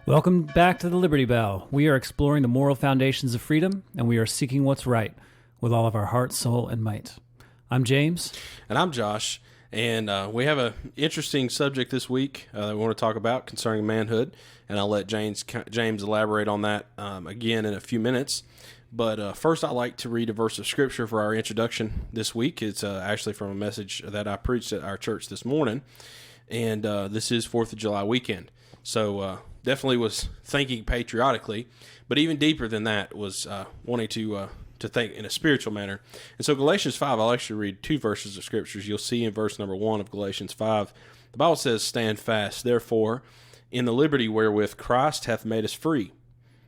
Welcome back to the Liberty Bell. We are exploring the moral foundations of freedom, and we are seeking what's right with all of our heart, soul, and might. I'm James. And I'm Josh. And we have an interesting subject this week that we want to talk about concerning manhood. And I'll let James elaborate on that again in a few minutes. But first, I'd like to read a verse of Scripture for our introduction this week. It's actually from a message that I preached at our church this morning. And this is 4th of July weekend. So definitely was thinking patriotically, but even deeper than that was wanting to think in a spiritual manner. And so Galatians 5, I'll actually read two verses of Scriptures. You'll see in verse number 1 of Galatians 5, the Bible says, "Stand fast, therefore, in the liberty wherewith Christ hath made us free,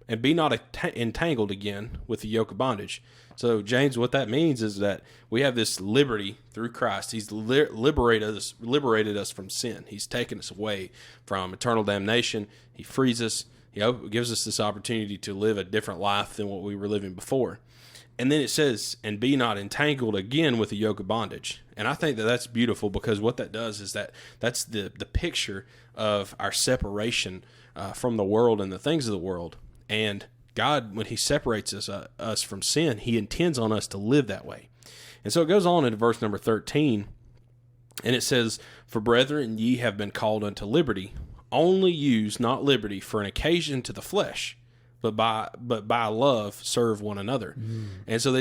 and be not entangled again with the yoke of bondage." So, James, what that means is that we have this liberty through Christ. He's liberated us from sin. He's taken us away from eternal damnation. He frees us. He gives us this opportunity to live a different life than what we were living before. And then it says, "and be not entangled again with the yoke of bondage." And I think that that's beautiful, because what that does is that's the picture of our separation from the world and the things of the world. And God, when he separates us from sin, he intends on us to live that way. And so it goes on in verse number 13, and it says, "For brethren, ye have been called unto liberty. Only use not liberty for an occasion to the flesh, but by love serve one another." And so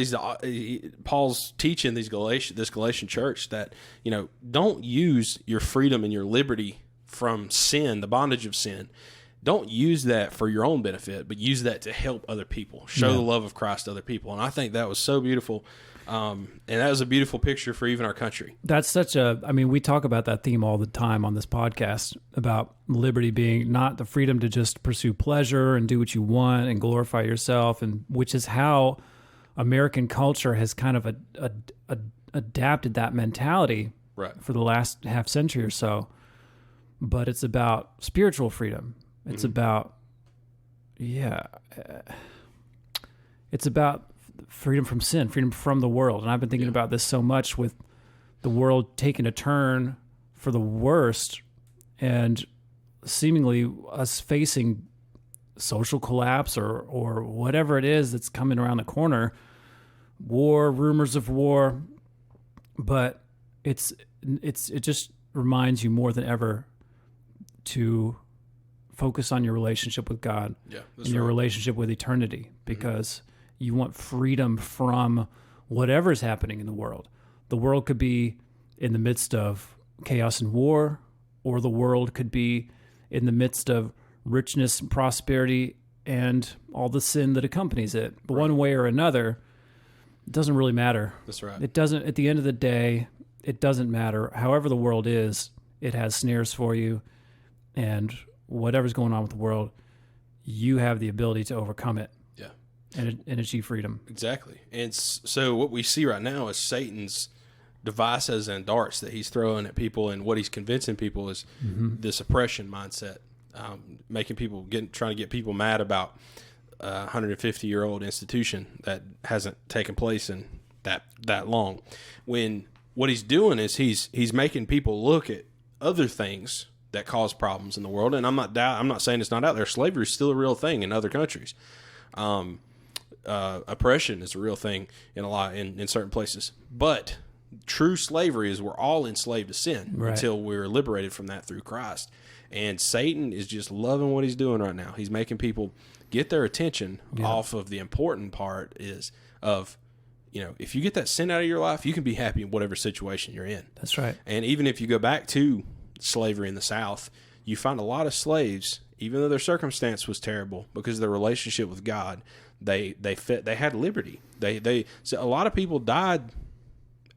Paul's teaching this Galatian church that, don't use your freedom and your liberty from sin, the bondage of sin. Don't use that for your own benefit, but use that to help other people, show the love of Christ to other people. And I think that was so beautiful. And that was a beautiful picture for even our country. That's we talk about that theme all the time on this podcast, about liberty being not the freedom to just pursue pleasure and do what you want and glorify yourself, and which is how American culture has kind of adapted that mentality for the last half century or so. But it's about spiritual freedom. It's about, it's about freedom from sin, freedom from the world. And I've been thinking about this so much, with the world taking a turn for the worst, and seemingly us facing social collapse or whatever it is that's coming around the corner, war, rumors of war. But it just reminds you more than ever to focus on your relationship with God and your relationship with eternity, because you want freedom from whatever's happening in the world. The world could be in the midst of chaos and war, or the world could be in the midst of richness and prosperity and all the sin that accompanies it. But one way or another, it doesn't really matter. That's right. It doesn't, at the end of the day, it doesn't matter. However the world is, it has snares for you, and whatever's going on with the world, you have the ability to overcome it and achieve freedom. Exactly. And so what we see right now is Satan's devices and darts that he's throwing at people, and what he's convincing people is this oppression mindset, making people trying to get people mad about a 150-year-old institution that hasn't taken place in that long. When what he's doing is he's making people look at other things that cause problems in the world. And I'm not saying it's not out there. Slavery is still a real thing in other countries. Oppression is a real thing in certain places. But true slavery is we're all enslaved to sin until we're liberated from that through Christ. And Satan is just loving what he's doing right now. He's making people get their attention off of the important part of if you get that sin out of your life, you can be happy in whatever situation you're in. That's right. And even if you go back to slavery in the South, you find a lot of slaves, even though their circumstance was terrible, because of their relationship with God, they had liberty. So a lot of people died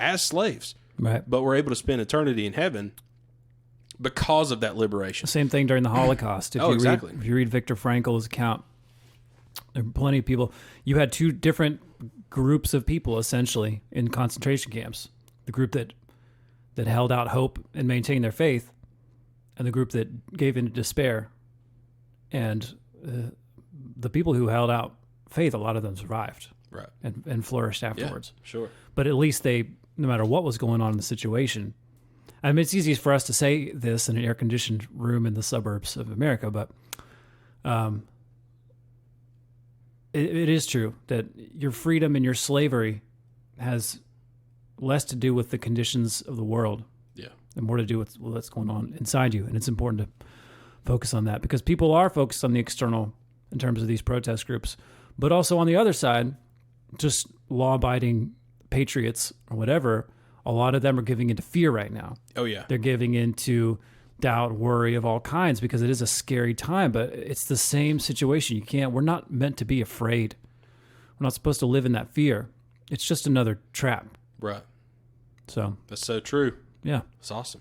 as slaves, but were able to spend eternity in heaven because of that liberation. Same thing during the Holocaust. If you read Viktor Frankl's account, there are plenty of people. You had two different groups of people essentially in concentration camps: the group that held out hope and maintained their faith, and the group that gave in to despair. And the people who held out faith, a lot of them survived and flourished afterwards. Yeah, sure. But at least they, no matter what was going on in the situation, I mean, it's easy for us to say this in an air-conditioned room in the suburbs of America, but it is true that your freedom and your slavery has less to do with the conditions of the world, and more to do with what's going on inside you. And it's important to focus on that, because people are focused on the external in terms of these protest groups, but also on the other side, just law-abiding patriots or whatever. A lot of them are giving into fear right now. Oh yeah, they're giving into doubt, worry of all kinds, because it is a scary time. But it's the same situation. We're not meant to be afraid. We're not supposed to live in that fear. It's just another trap. Right. So that's so true. Yeah. That's awesome.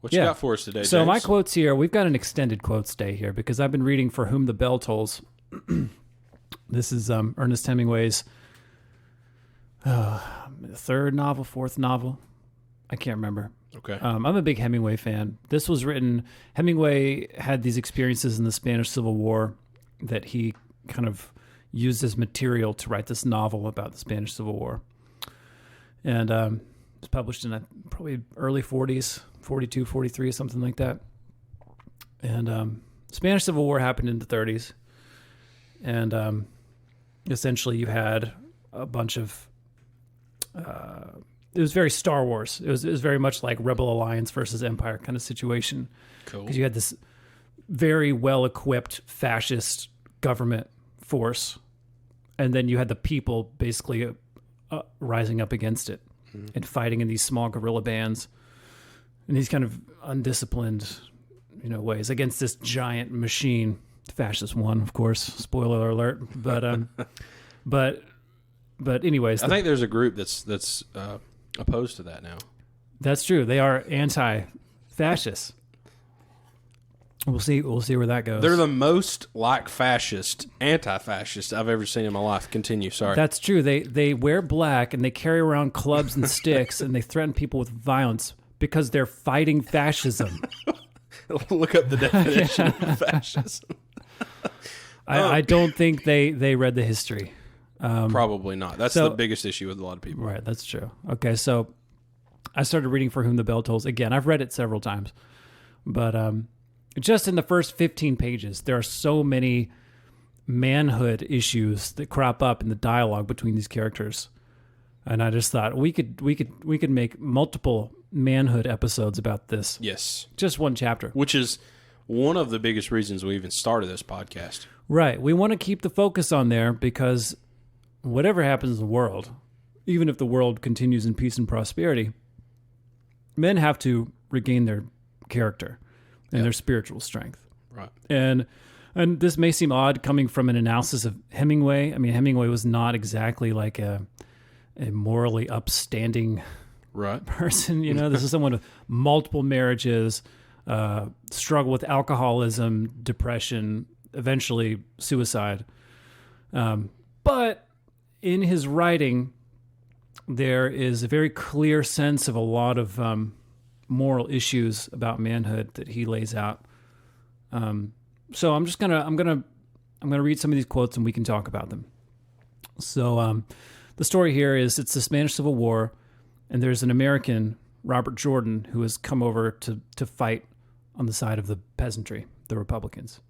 What you got for us today, So James? my quotes here, we've got an extended quotes day here, because I've been reading For Whom the Bell Tolls. This is Ernest Hemingway's third novel, fourth novel. I can't remember. Okay. I'm a big Hemingway fan. This was written, Hemingway had these experiences in the Spanish Civil War that he kind of used as material to write this novel about the Spanish Civil War. And it was published in probably early 40s, 42, 43, something like that. And the Spanish Civil War happened in the 30s. And essentially you had a bunch of... it was very Star Wars. It was very much like Rebel Alliance versus Empire kind of situation. Cool. Because you had this very well-equipped fascist government force, and then you had the people basically rising up against it and fighting in these small guerrilla bands in these kind of undisciplined, ways against this giant machine. The fascist one, of course. Spoiler alert. But anyways, I think there's a group that's opposed to that now. That's true. They are anti-fascist. We'll see where that goes. They're the most like fascist, anti-fascist I've ever seen in my life. Continue. Sorry. That's true. They wear black and they carry around clubs and sticks and they threaten people with violence because they're fighting fascism. Look up the definition of fascism. I don't think they read the history. Probably not. That's the biggest issue with a lot of people. Right, that's true. Okay, so I started reading For Whom the Bell Tolls. Again, I've read it several times. But just in the first 15 pages, there are so many manhood issues that crop up in the dialogue between these characters. And I just thought we could make multiple manhood episodes about this. Yes. Just one chapter. Which is one of the biggest reasons we even started this podcast. Right. We want to keep the focus on there because whatever happens in the world, even if the world continues in peace and prosperity, men have to regain their character and their spiritual strength. Right. And this may seem odd coming from an analysis of Hemingway. I mean, Hemingway was not exactly like a morally upstanding person. This is someone with multiple marriages, struggle with alcoholism, depression, eventually suicide. But in his writing, there is a very clear sense of a lot of moral issues about manhood that he lays out. So I'm gonna read some of these quotes and we can talk about them. So the story here is it's the Spanish Civil War, and there's an American, Robert Jordan, who has come over to fight on the side of the peasantry, the Republicans.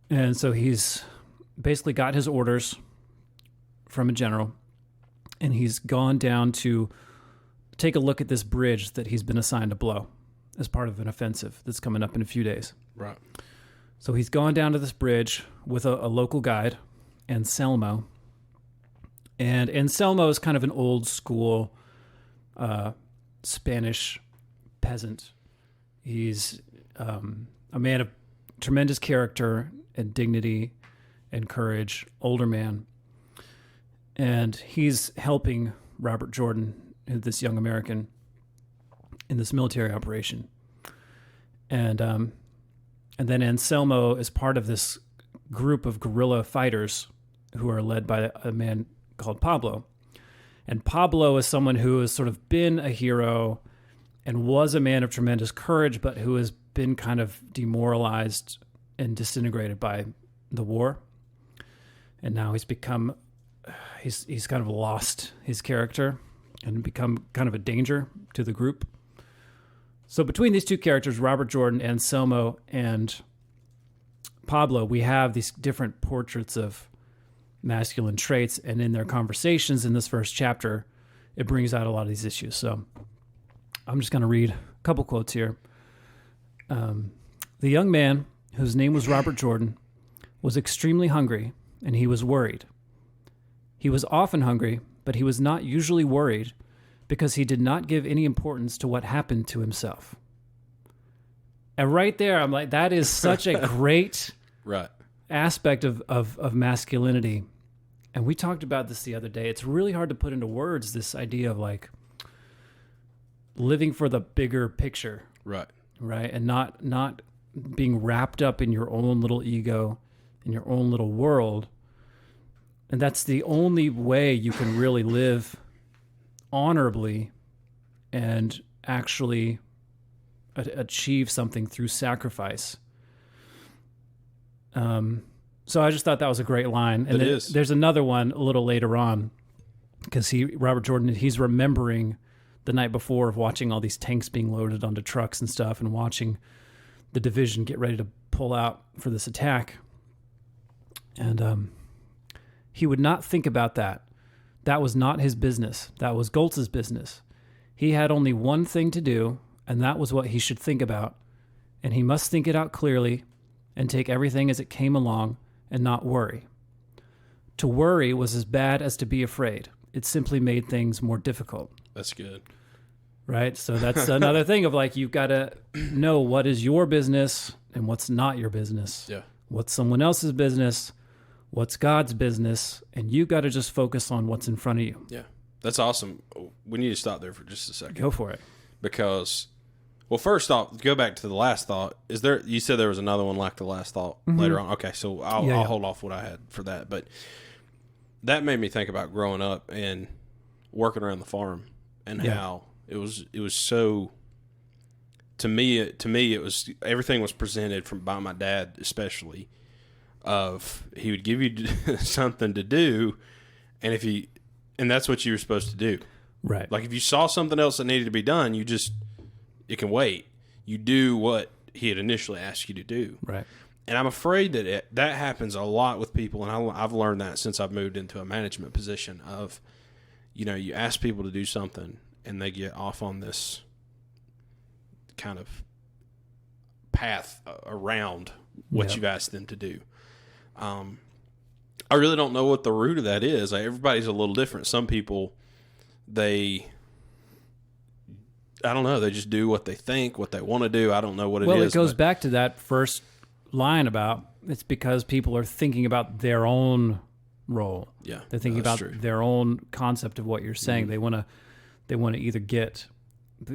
And so he's basically got his orders from a general, and he's gone down to take a look at this bridge that he's been assigned to blow as part of an offensive that's coming up in a few days. Right. So he's gone down to this bridge with a local guide, Anselmo. And Anselmo is kind of an old school Spanish peasant. He's a man of tremendous character and dignity and courage, older man. And he's helping Robert Jordan, this young American, in this military operation. And then Anselmo is part of this group of guerrilla fighters who are led by a man called Pablo. And Pablo is someone who has sort of been a hero and was a man of tremendous courage, but who has been kind of demoralized and disintegrated by the war. And now he's become, he's kind of lost his character and become kind of a danger to the group. So between these two characters, Robert Jordan, Anselmo, and Pablo, we have these different portraits of masculine traits, and in their conversations in this first chapter, it brings out a lot of these issues. So I'm just going to read a couple quotes here. The young man, whose name was Robert Jordan, was extremely hungry, and he was worried. He was often hungry, but he was not usually worried because he did not give any importance to what happened to himself. And right there, I'm like, that is such a great right. aspect of masculinity. And we talked about this the other day. It's really hard to put into words, this idea of like living for the bigger picture. Right. Right. And not being wrapped up in your own little ego, in your own little world. And that's the only way you can really live honorably and actually achieve something through sacrifice. So I just thought that was a great line. And there's another one a little later on, because Robert Jordan, he's remembering the night before of watching all these tanks being loaded onto trucks and stuff, and watching the division get ready to pull out for this attack. And he would not think about that. That was not his business. That was Goltz's business. He had only one thing to do, and that was what he should think about. And he must think it out clearly and take everything as it came along and not worry. To worry was as bad as to be afraid. It simply made things more difficult. That's good. Right? So that's another thing of like, you've got to know what is your business and what's not your business. Yeah. What's someone else's business, what's God's business, and you got to just focus on what's in front of you. Yeah. That's awesome. We need to stop there for just a second. Go for it. Because, well, first off, go back to the last thought. You said there was another one like the last thought later on. Okay, so I'll hold off what I had for that. But that made me think about growing up and working around the farm and how it was so, to me it was, everything was presented by my dad, especially, of he would give you something to do, and that's what you were supposed to do. Right. Like if you saw something else that needed to be done, it can wait. You do what he had initially asked you to do. Right. And I'm afraid that that happens a lot with people, and I've learned that since I've moved into a management position of, you ask people to do something, and they get off on this kind of path around what you've asked them to do. I really don't know what the root of that is. Like, everybody's a little different. Some people, I don't know, they just do what they think, what they want to do. I don't know what it is. Well, it goes back to that first line about it's because people are thinking about their own role. Yeah. They're thinking about their own concept of what you're saying. Mm-hmm. They want to either get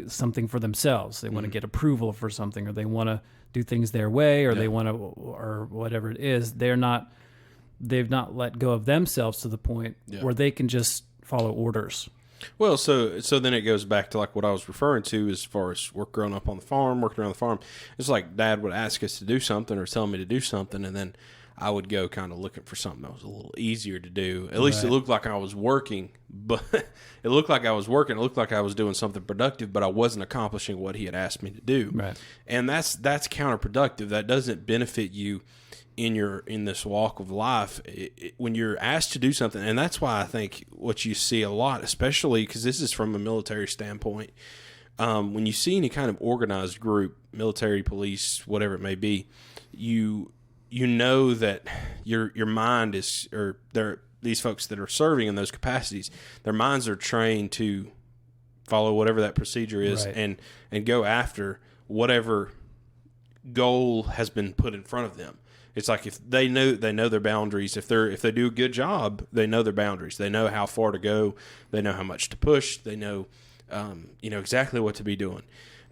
something for themselves. They want to get approval for something, or they want to do things their way, or they want to, or whatever it is. They've not let go of themselves to the point where they can just follow orders. Well, so then it goes back to like what I was referring to as far as growing up on the farm, working around the farm. It's like Dad would ask us to do something or tell me to do something, and then I would go kind of looking for something that was a little easier to do. At least it looked like I was working, but it looked like I was working. It looked like I was doing something productive, but I wasn't accomplishing what he had asked me to do. Right. And that's counterproductive. That doesn't benefit you in this walk of life when you're asked to do something. And that's why I think what you see a lot, especially because this is from a military standpoint, when you see any kind of organized group, military, police, whatever it may be, you know that your mind is, or these folks that are serving in those capacities, their minds are trained to follow whatever that procedure is, and go after whatever goal has been put in front of them. It's like if they know their boundaries. If they do a good job, they know their boundaries. They know how far to go. They know how much to push. They know, exactly what to be doing.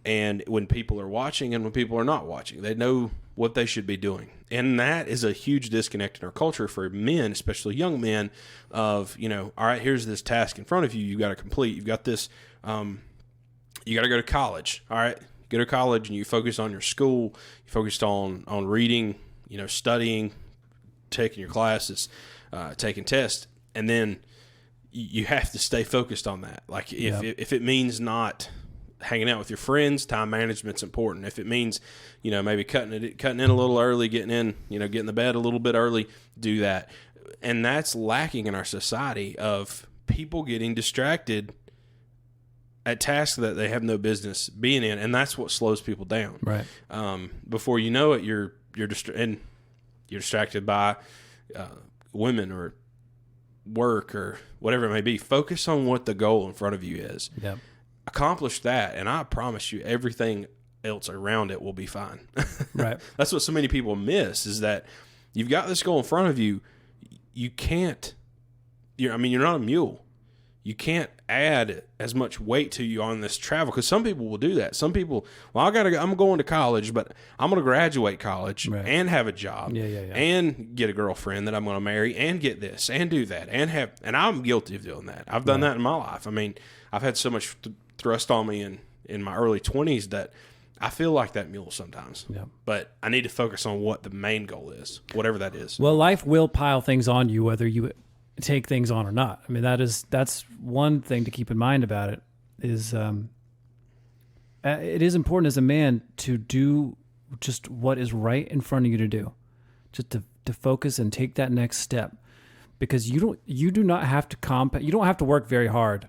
And when people are watching and when people are not watching, they know what they should be doing. And that is a huge disconnect in our culture for men, especially young men, of, all right, here's this task in front of you. You've got to complete. You've got this, you got to go to college. All right, go to college and you focus on your school. You focused on reading, studying, taking your classes, taking tests. And then you have to stay focused on that. Like if it means not hanging out with your friends, time management's important. If it means, maybe cutting in a little early, getting in, getting to bed a little bit early, do that. And that's lacking in our society of people getting distracted at tasks that they have no business being in, and that's what slows people down. Right. Before you know it, you're distracted by women or work or whatever it may be. Focus on what the goal in front of you is. Yep. Accomplish that, and I promise you, everything else around it will be fine. Right. That's what so many people miss, is that you've got this goal in front of you. You can't. You're not a mule. You can't add as much weight to you on this travel, because some people will do that. Some people, I'm going to college, but I'm going to graduate college and have a job and get a girlfriend that I'm going to marry and get this and do that and I'm guilty of doing that. I've done that in my life. I mean, I've had so much thrust on me in my early 20s that I feel like that mule sometimes. Yeah. But I need to focus on what the main goal is, whatever that is. Well, life will pile things on you, whether you take things on or not. I mean, that's one thing to keep in mind about it is it is important as a man to do just what is right in front of you to do, just to focus and take that next step, because you do not have to you don't have to work very hard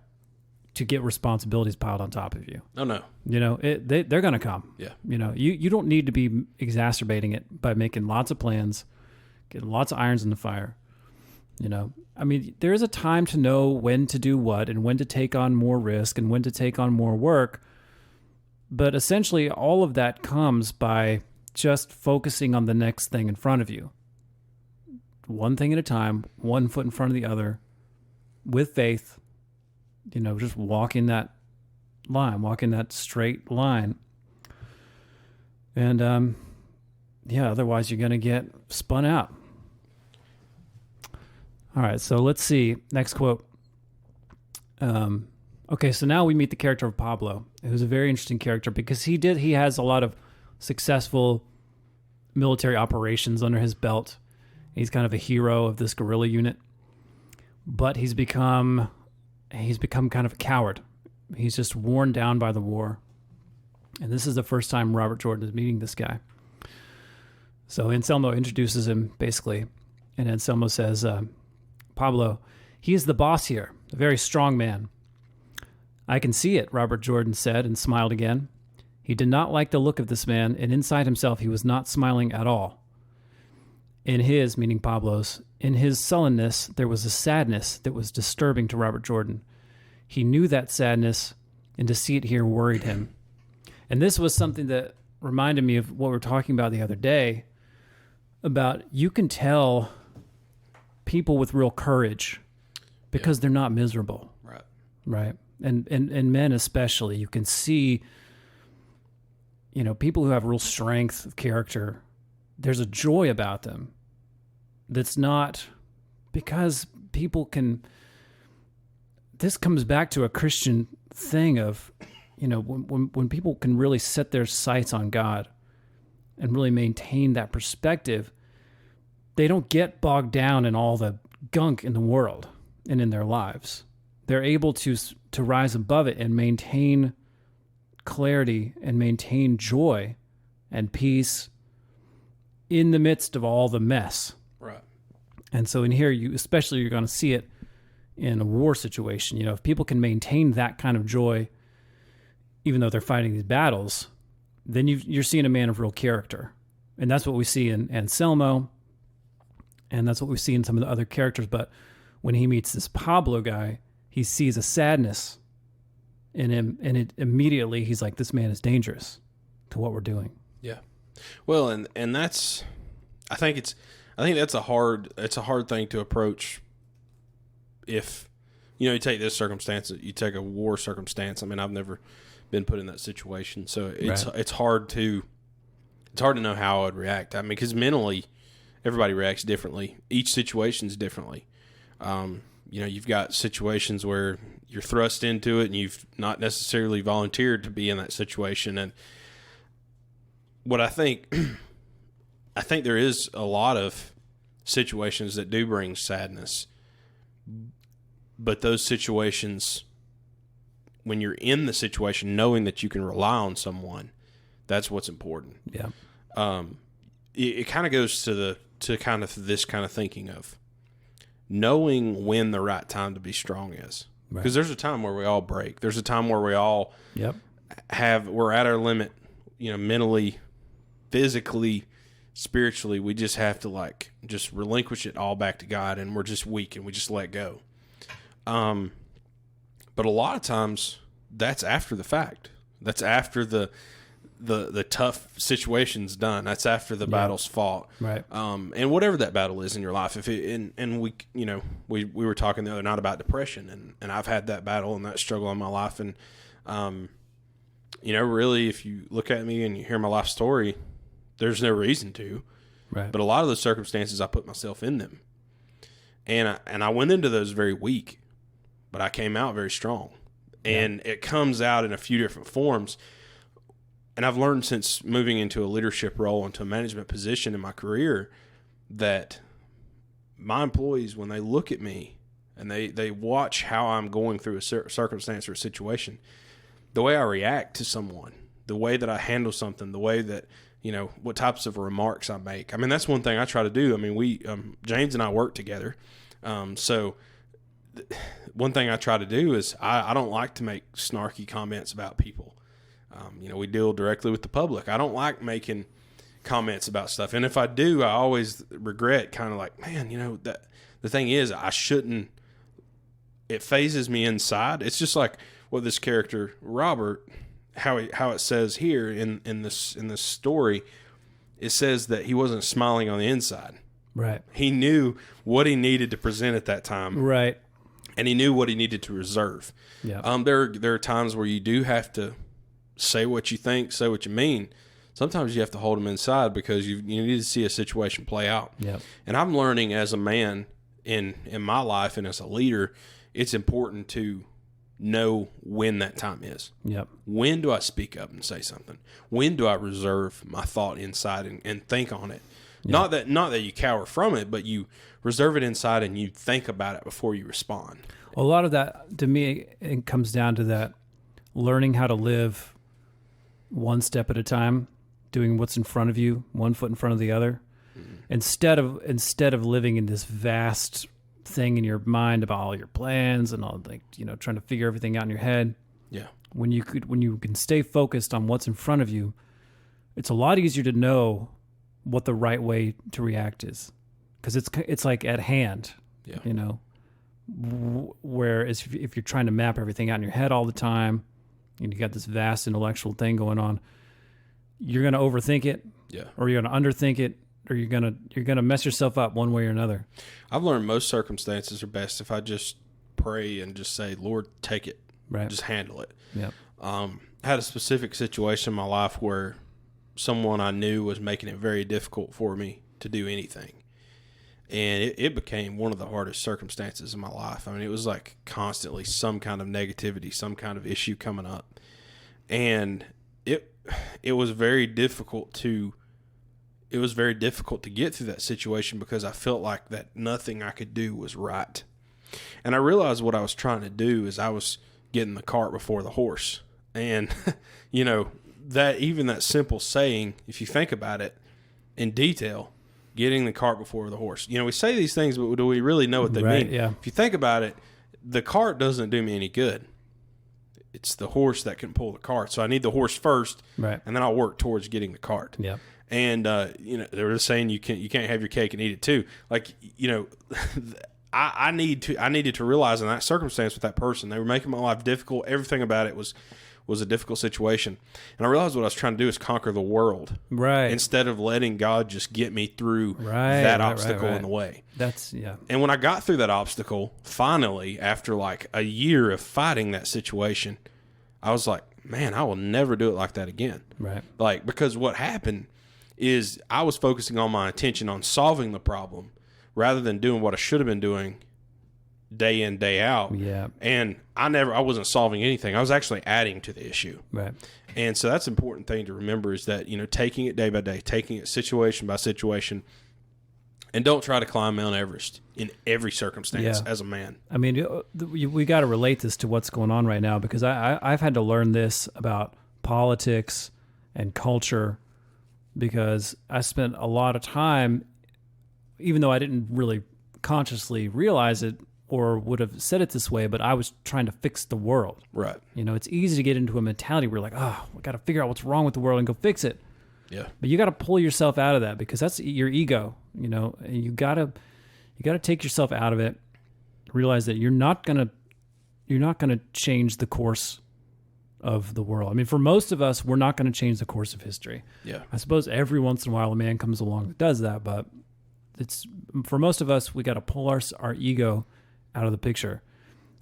to get responsibilities piled on top of you. Oh no. They're going to come. Yeah. You don't need to be exacerbating it by making lots of plans, getting lots of irons in the fire. I mean, there is a time to know when to do what and when to take on more risk and when to take on more work. But essentially, all of that comes by just focusing on the next thing in front of you. One thing at a time, one foot in front of the other, with faith, just walking that straight line. And, otherwise you're going to get spun out. All right, so let's see. Next quote. Okay, so now we meet the character of Pablo, who's a very interesting character because he has a lot of successful military operations under his belt. He's kind of a hero of this guerrilla unit, but he's become kind of a coward. He's just worn down by the war. And this is the first time Robert Jordan is meeting this guy. So Anselmo introduces him basically, and Anselmo says, Pablo, he is the boss here, a very strong man. I can see it, Robert Jordan said and smiled again. He did not like the look of this man, and inside himself he was not smiling at all. In his, meaning Pablo's, in his sullenness there was a sadness that was disturbing to Robert Jordan. He knew that sadness, and to see it here worried him. And this was something that reminded me of what we were talking about the other day, about you can tell people with real courage because they're not miserable. Right. And men especially, you can see, people who have real strength of character, there's a joy about them that's not because people can, this comes back to a Christian thing of, when people can really set their sights on God and really maintain that perspective, they don't get bogged down in all the gunk in the world and in their lives. They're able to rise above it and maintain clarity and maintain joy and peace in the midst of all the mess. Right. And so in here, you're going to see it in a war situation. If people can maintain that kind of joy, even though they're fighting these battles, then you're seeing a man of real character. And that's what we see in Anselmo. And that's what we see in some of the other characters. But when he meets this Pablo guy, he sees a sadness in him, and immediately he's like, this man is dangerous to what we're doing. Yeah. Well, and that's, I think that's a hard thing to approach. If, you take this circumstance, you take a war circumstance. I mean, I've never been put in that situation. So it's hard to know how I would react. I mean, because mentally, everybody reacts differently. Each situation's differently. You've got situations where you're thrust into it and you've not necessarily volunteered to be in that situation. And what I think there is a lot of situations that do bring sadness, but those situations, when you're in the situation, knowing that you can rely on someone, that's what's important. Yeah. It kind of goes to kind of this kind of thinking of knowing when the right time to be strong is. Because there's a time where we all break. There's a time where we all we're at our limit, mentally, physically, spiritually. We just have to just relinquish it all back to God, and we're just weak and we just let go. But a lot of times that's after the fact. That's after the tough situation's done. That's after the battle's fought. Right. And whatever that battle is in your life, we were talking the other night about depression, and I've had that battle and that struggle in my life. And, really, if you look at me and you hear my life story, there's no reason to, right. But a lot of those circumstances, I put myself in them, and I went into those very weak, but I came out very strong, and it comes out in a few different forms. And I've learned since moving into a leadership role, into a management position in my career, that my employees, when they look at me and they watch how I'm going through a circumstance or a situation, the way I react to someone, the way that I handle something, the way that, what types of remarks I make. I mean, that's one thing I try to do. I mean, James and I work together. So one thing I try to do is I don't like to make snarky comments about people. We deal directly with the public. I don't like making comments about stuff. And if I do, I always regret kind of like, man, that the thing is, I shouldn't, it phases me inside. It's just like what this character, Robert, how it says here in this story, it says that he wasn't smiling on the inside. Right. He knew what he needed to present at that time. Right. And he knew what he needed to reserve. Yeah. There are times where you do have to say what you think, say what you mean. Sometimes you have to hold them inside because you need to see a situation play out. Yep. And I'm learning as a man in my life and as a leader, it's important to know when that time is. Yep. When do I speak up and say something? When do I reserve my thought inside and think on it? Yep. Not that you cower from it, but you reserve it inside and you think about it before you respond. A lot of that, to me, it comes down to that learning how to live one step at a time, doing what's in front of you, one foot in front of the other, instead of living in this vast thing in your mind about all your plans and all, trying to figure everything out in your head. Yeah. When you can stay focused on what's in front of you, it's a lot easier to know what the right way to react is, because it's like at hand. Yeah. Whereas if you're trying to map everything out in your head all the time, and you got this vast intellectual thing going on, you're going to overthink it, or you're going to underthink it, or you're going to mess yourself up one way or another. I've learned most circumstances are best if I just pray and just say, Lord, take it, just handle it. Yep. I had a specific situation in my life where someone I knew was making it very difficult for me to do anything. And it became one of the hardest circumstances in my life. I mean, it was like constantly some kind of negativity, some kind of issue coming up. And it was very difficult to get through that situation because I felt like that nothing I could do was right. And I realized what I was trying to do is I was getting the cart before the horse. And, that simple saying, if you think about it in detail, getting the cart before the horse. We say these things, but do we really know what they mean? Yeah. If you think about it, the cart doesn't do me any good. It's the horse that can pull the cart. So I need the horse first, right, and then I'll work towards getting the cart. Yeah. And they're just saying you can't have your cake and eat it too. I needed to realize in that circumstance with that person, they were making my life difficult. Everything about it was a difficult situation. And I realized what I was trying to do is conquer the world. Right. Instead of letting God just get me through that obstacle in the way. And when I got through that obstacle, finally, after like a year of fighting that situation, I was like, man, I will never do it like that again. Right. Because what happened is I was focusing all my attention on solving the problem rather than doing what I should have been doing day in, day out. Yeah. And I wasn't solving anything. I was actually adding to the issue. Right. And so that's an important thing to remember is that, taking it day by day, taking it situation by situation, And don't try to climb Mount Everest in every circumstance as a man. I mean, we got to relate this to what's going on right now, because I've had to learn this about politics and culture, because I spent a lot of time, even though I didn't really consciously realize it or would have said it this way, but I was trying to fix the world. Right. You know, it's easy to get into a mentality where like, oh, we got to figure out what's wrong with the world and go fix it. Yeah. But you got to pull yourself out of that, because that's your ego, you know, and you got to take yourself out of it, realize that you're not going to change the course of the world. I mean, for most of us, we're not going to change the course of history. Yeah. I suppose every once in a while a man comes along that does that, but it's, for most of us, we got to pull our ego out of the picture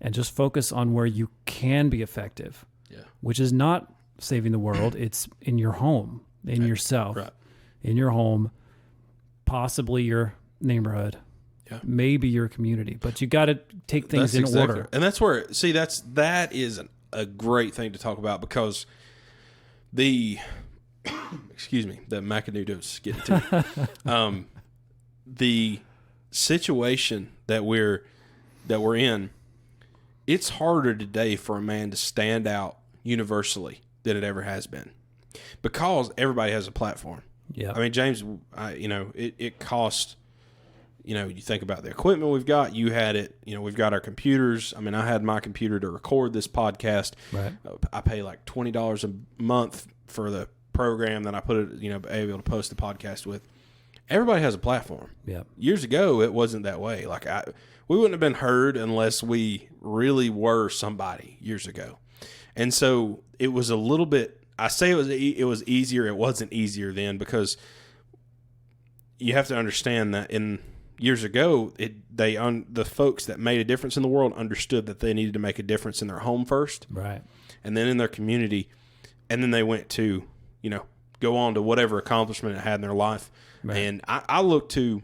and just focus on where you can be effective. Yeah. Which is not saving the world. It's in your home, in yourself, in your home, possibly your neighborhood, maybe your community, but you got to take things in order. And that's where, see, that is a great thing to talk about, because the, excuse me, the macanudos getting to the situation that we're in, it's harder today for a man to stand out universally than it ever has been, because everybody has a platform. Yeah. I mean, James, it cost, you think about the equipment we've got. You had it, we've got our computers. I mean, I had my computer to record this podcast. Right. I pay like $20 a month for the program that I put it, able to post the podcast with. Everybody has a platform. Yeah. Years ago, it wasn't that way. Like we wouldn't have been heard unless we really were somebody years ago. And so it was a little bit, I say it was easier. It wasn't easier then, because you have to understand that in years ago, the folks that made a difference in the world understood that they needed to make a difference in their home first. Right. And then in their community. And then they went to, go on to whatever accomplishment it had in their life. Right. And I look to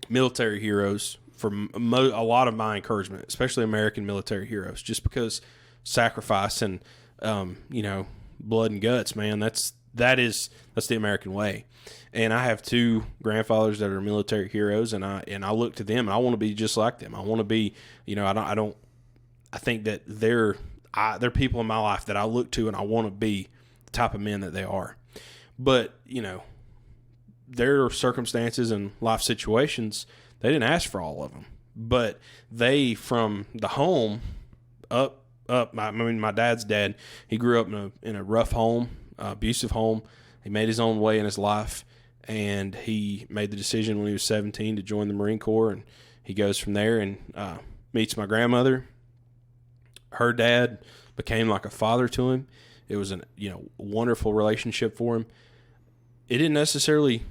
military heroes for a lot of my encouragement, especially American military heroes, just because sacrifice and, blood and guts, man, that's the American way. And I have two grandfathers that are military heroes, and I look to them, and I want to be just like them. I want to be, I think that they're people in my life that I look to, and I want to be the type of men that they are. But, there are circumstances and life situations, they didn't ask for all of them. But they, from the home up, my dad's dad, he grew up in a rough home, abusive home. He made his own way in his life, and he made the decision when he was 17 to join the Marine Corps, and he goes from there and meets my grandmother. Her dad became like a father to him. It was a wonderful relationship for him. It didn't necessarily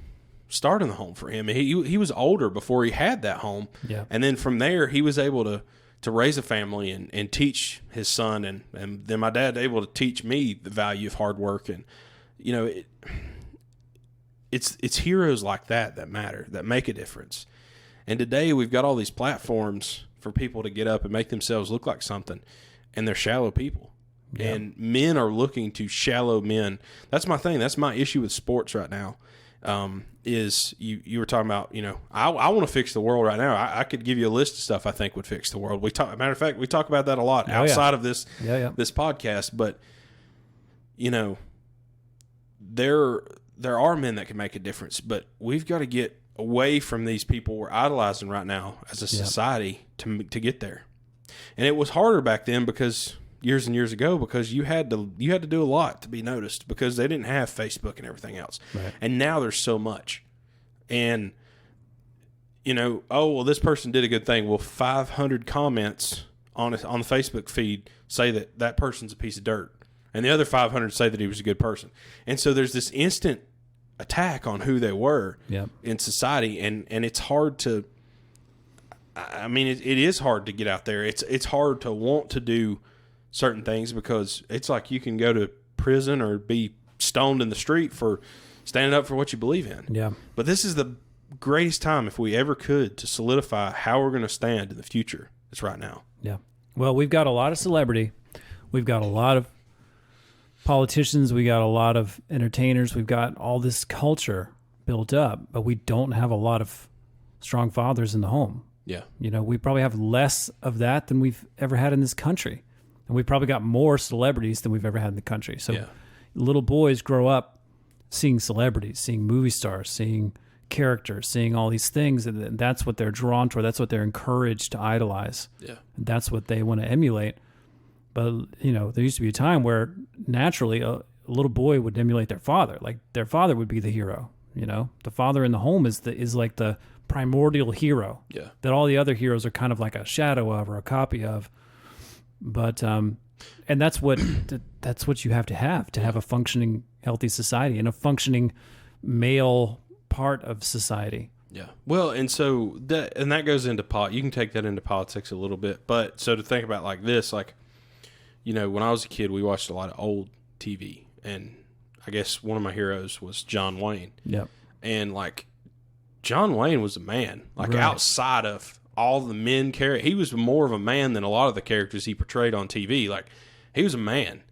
start in the home for him. He was older before he had that home. Yeah. And then from there, he was able to raise a family and teach his son. And then my dad able to teach me the value of hard work. And, it's heroes like that matter, that make a difference. And today we've got all these platforms for people to get up and make themselves look like something. And they're shallow people. Yeah. And men are looking to shallow men. That's my thing. That's my issue with sports right now. Is you were talking about, I want to fix the world right now. I could give you a list of stuff I think would fix the world. Matter of fact, we talk about that a lot outside of this this podcast. But there are men that can make a difference. But we've got to get away from these people we're idolizing right now as a society to get there. And it was harder back then because years and years ago, because you had to do a lot to be noticed, because they didn't have Facebook and everything else. Right. And now there's so much. And this person did a good thing. Well, 500 comments on the Facebook feed say that person's a piece of dirt, and the other 500 say that he was a good person. And so there's this instant attack on who they were in society, and it's hard to. I mean, it is hard to get out there. It's hard to want to do certain things, because it's like you can go to prison or be stoned in the street for standing up for what you believe in. Yeah. But this is the greatest time, if we ever could, to solidify how we're going to stand in the future. It's right now. Yeah. Well, we've got a lot of celebrity. We've got a lot of politicians. We got a lot of entertainers. We've got all this culture built up, but we don't have a lot of strong fathers in the home. Yeah. You know, we probably have less of that than we've ever had in this country. And we've probably got more celebrities than we've ever had in the country. So little boys grow up seeing celebrities, seeing movie stars, seeing characters, seeing all these things. And that's what they're drawn toward. That's what they're encouraged to idolize. Yeah. And that's what they want to emulate. But, you know, there used to be a time where naturally a little boy would emulate their father. Like their father would be the hero. You know, the father in the home is like the primordial hero. Yeah. That all the other heroes are kind of like a shadow of or a copy of. But and that's what you have to have a functioning, healthy society and a functioning male part of society. Yeah. Well, and so that goes into you can take that into politics a little bit. But so to think about like this, like, you know, when I was a kid, we watched a lot of old TV, and I guess one of my heroes was John Wayne. Yep. And like John Wayne was a man, like right. outside of all the men he was more of a man than a lot of the characters he portrayed on TV. Like he was a man.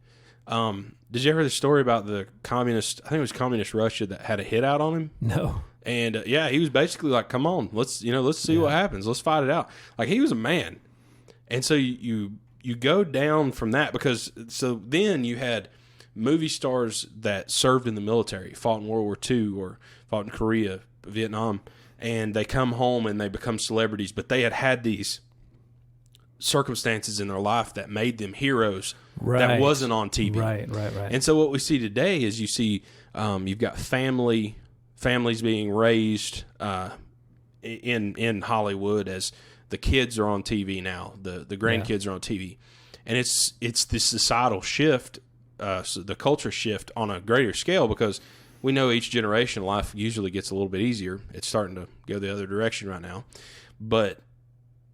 Did you ever hear the story about the communist, I think it was communist Russia that had a hit out on him? No. And he was basically like, come on, let's see what happens. Let's fight it out. Like he was a man. And so you go down from that because so then you had movie stars that served in the military, fought in World War II or fought in Korea, Vietnam, and they come home and they become celebrities, but they had these circumstances in their life that made them heroes that wasn't on TV. Right. And so what we see today is you see you've got families being raised in Hollywood as the kids are on TV now, the grandkids are on TV. And it's this societal shift, so the culture shift on a greater scale because we know each generation life usually gets a little bit easier. It's starting to go the other direction right now. But,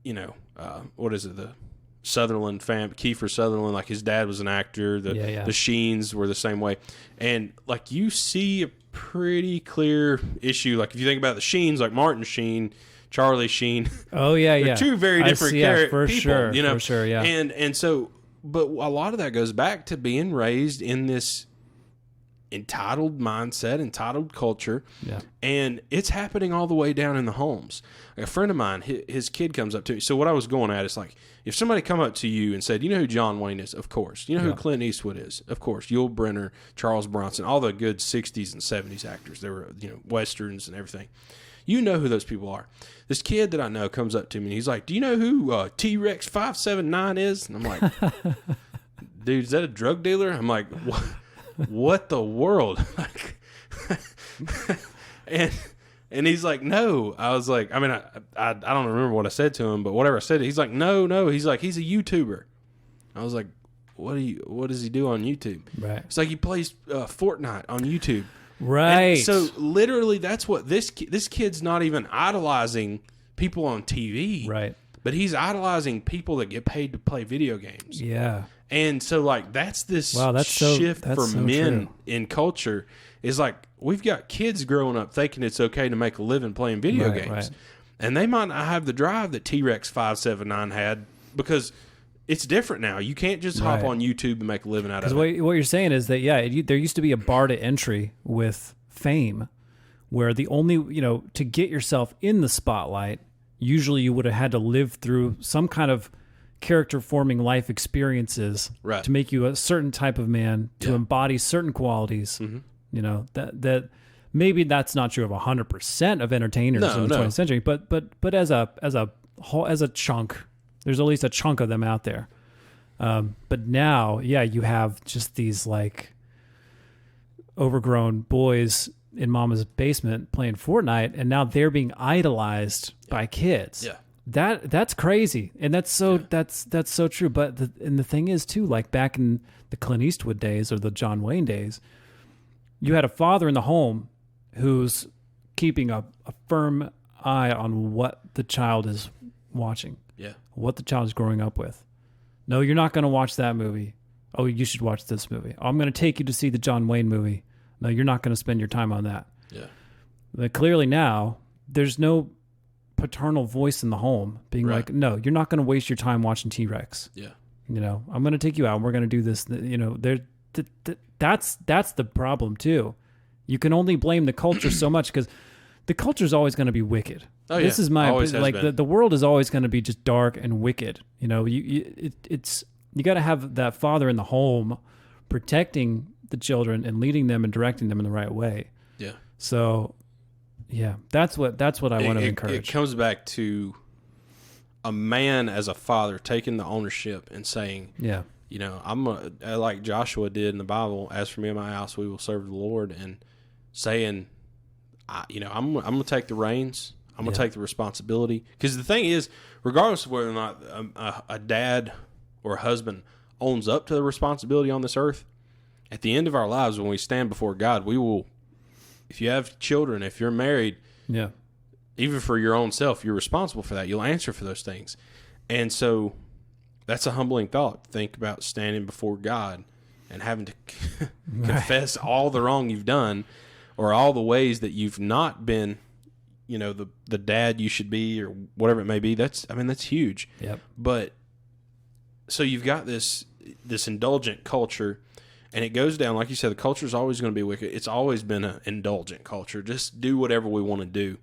you know, what is it? The Sutherland family, Kiefer Sutherland, like his dad was an actor. The Sheens were the same way. And like you see a pretty clear issue. Like if you think about the Sheens, like Martin Sheen, Charlie Sheen. Oh yeah, they're two very different people. Sure, you know? For sure, yeah. And so, but a lot of that goes back to being raised in this entitled mindset, entitled culture. Yeah. And it's happening all the way down in the homes. Like a friend of mine, his kid comes up to me. So what I was going at is like, if somebody come up to you and said, you know who John Wayne is? Of course. You know who Clint Eastwood is? Of course. Yul Brynner, Charles Bronson, all the good 60s and 70s actors. They were, you know, Westerns and everything. You know who those people are. This kid that I know comes up to me and he's like, do you know who T-Rex 579 is? And I'm like, dude, is that a drug dealer? I'm like, what the world? and he's like, no. I was like, I mean, I don't remember what I said to him, but whatever I said, he's like, no. He's like, he's a YouTuber. I was like, what does he do on YouTube? Right. It's like he plays Fortnite on YouTube. Right. And so literally that's what this kid's not even idolizing people on TV. Right. But he's idolizing people that get paid to play video games. Yeah. And so like that's this shift for men in culture is like we've got kids growing up thinking it's okay to make a living playing video games. Right. And they might not have the drive that T-Rex 579 had because it's different now. You can't just hop on YouTube and make a living out of it. Because what you're saying is that, there used to be a bar to entry with fame where the only, to get yourself in the spotlight, usually you would have had to live through some kind of character-forming life experiences to make you a certain type of man, to embody certain qualities. Mm-hmm. That maybe that's not true of 100% of entertainers in the 20th century, but as a chunk, there's at least a chunk of them out there. But now, you have just these like overgrown boys in mama's basement playing Fortnite, and now they're being idolized by kids. Yeah. That's crazy. And that's so true. But the thing is too, like back in the Clint Eastwood days or the John Wayne days, you had a father in the home who's keeping a firm eye on what the child is watching. Yeah. What the child is growing up with. No, you're not going to watch that movie. Oh, you should watch this movie. I'm going to take you to see the John Wayne movie. No, you're not going to spend your time on that. Yeah. But clearly now, there's no paternal voice in the home being like, no, you're not going to waste your time watching T-Rex. Yeah. I'm going to take you out and we're going to do this. That's the problem too. You can only blame the culture so much because the culture is always going to be wicked. Oh, this yeah. is my Always has like been. the world is always going to be just dark and wicked. You know, you got to have that father in the home protecting the children and leading them and directing them in the right way. Yeah. So, yeah, that's what I want to encourage. It comes back to a man as a father taking the ownership and saying, yeah, you know, like Joshua did in the Bible, as for me and my house, we will serve the Lord, and saying, I'm going to take the reins. I'm going to take the responsibility. Because the thing is, regardless of whether or not a dad or a husband owns up to the responsibility on this earth, at the end of our lives, when we stand before God, we will, if you have children, if you're married, yeah, even for your own self, you're responsible for that. You'll answer for those things. And so that's a humbling thought. Think about standing before God and having to confess all the wrong you've done, or all the ways that you've not been, the dad you should be, or whatever it may be. That's huge. Yep. But so you've got this indulgent culture, and it goes down, like you said, the culture is always going to be wicked. It's always been an indulgent culture. Just do whatever we want to do.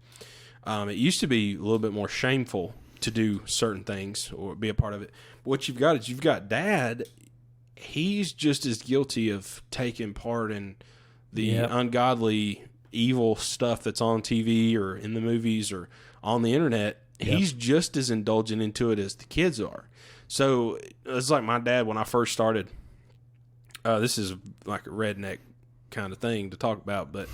It used to be a little bit more shameful to do certain things or be a part of it. But what you've got dad. He's just as guilty of taking part in the ungodly, evil stuff that's on TV or in the movies or on the internet. Yep. He's just as indulgent into it as the kids are. So it's like my dad when I first started. This is like a redneck kind of thing to talk about, but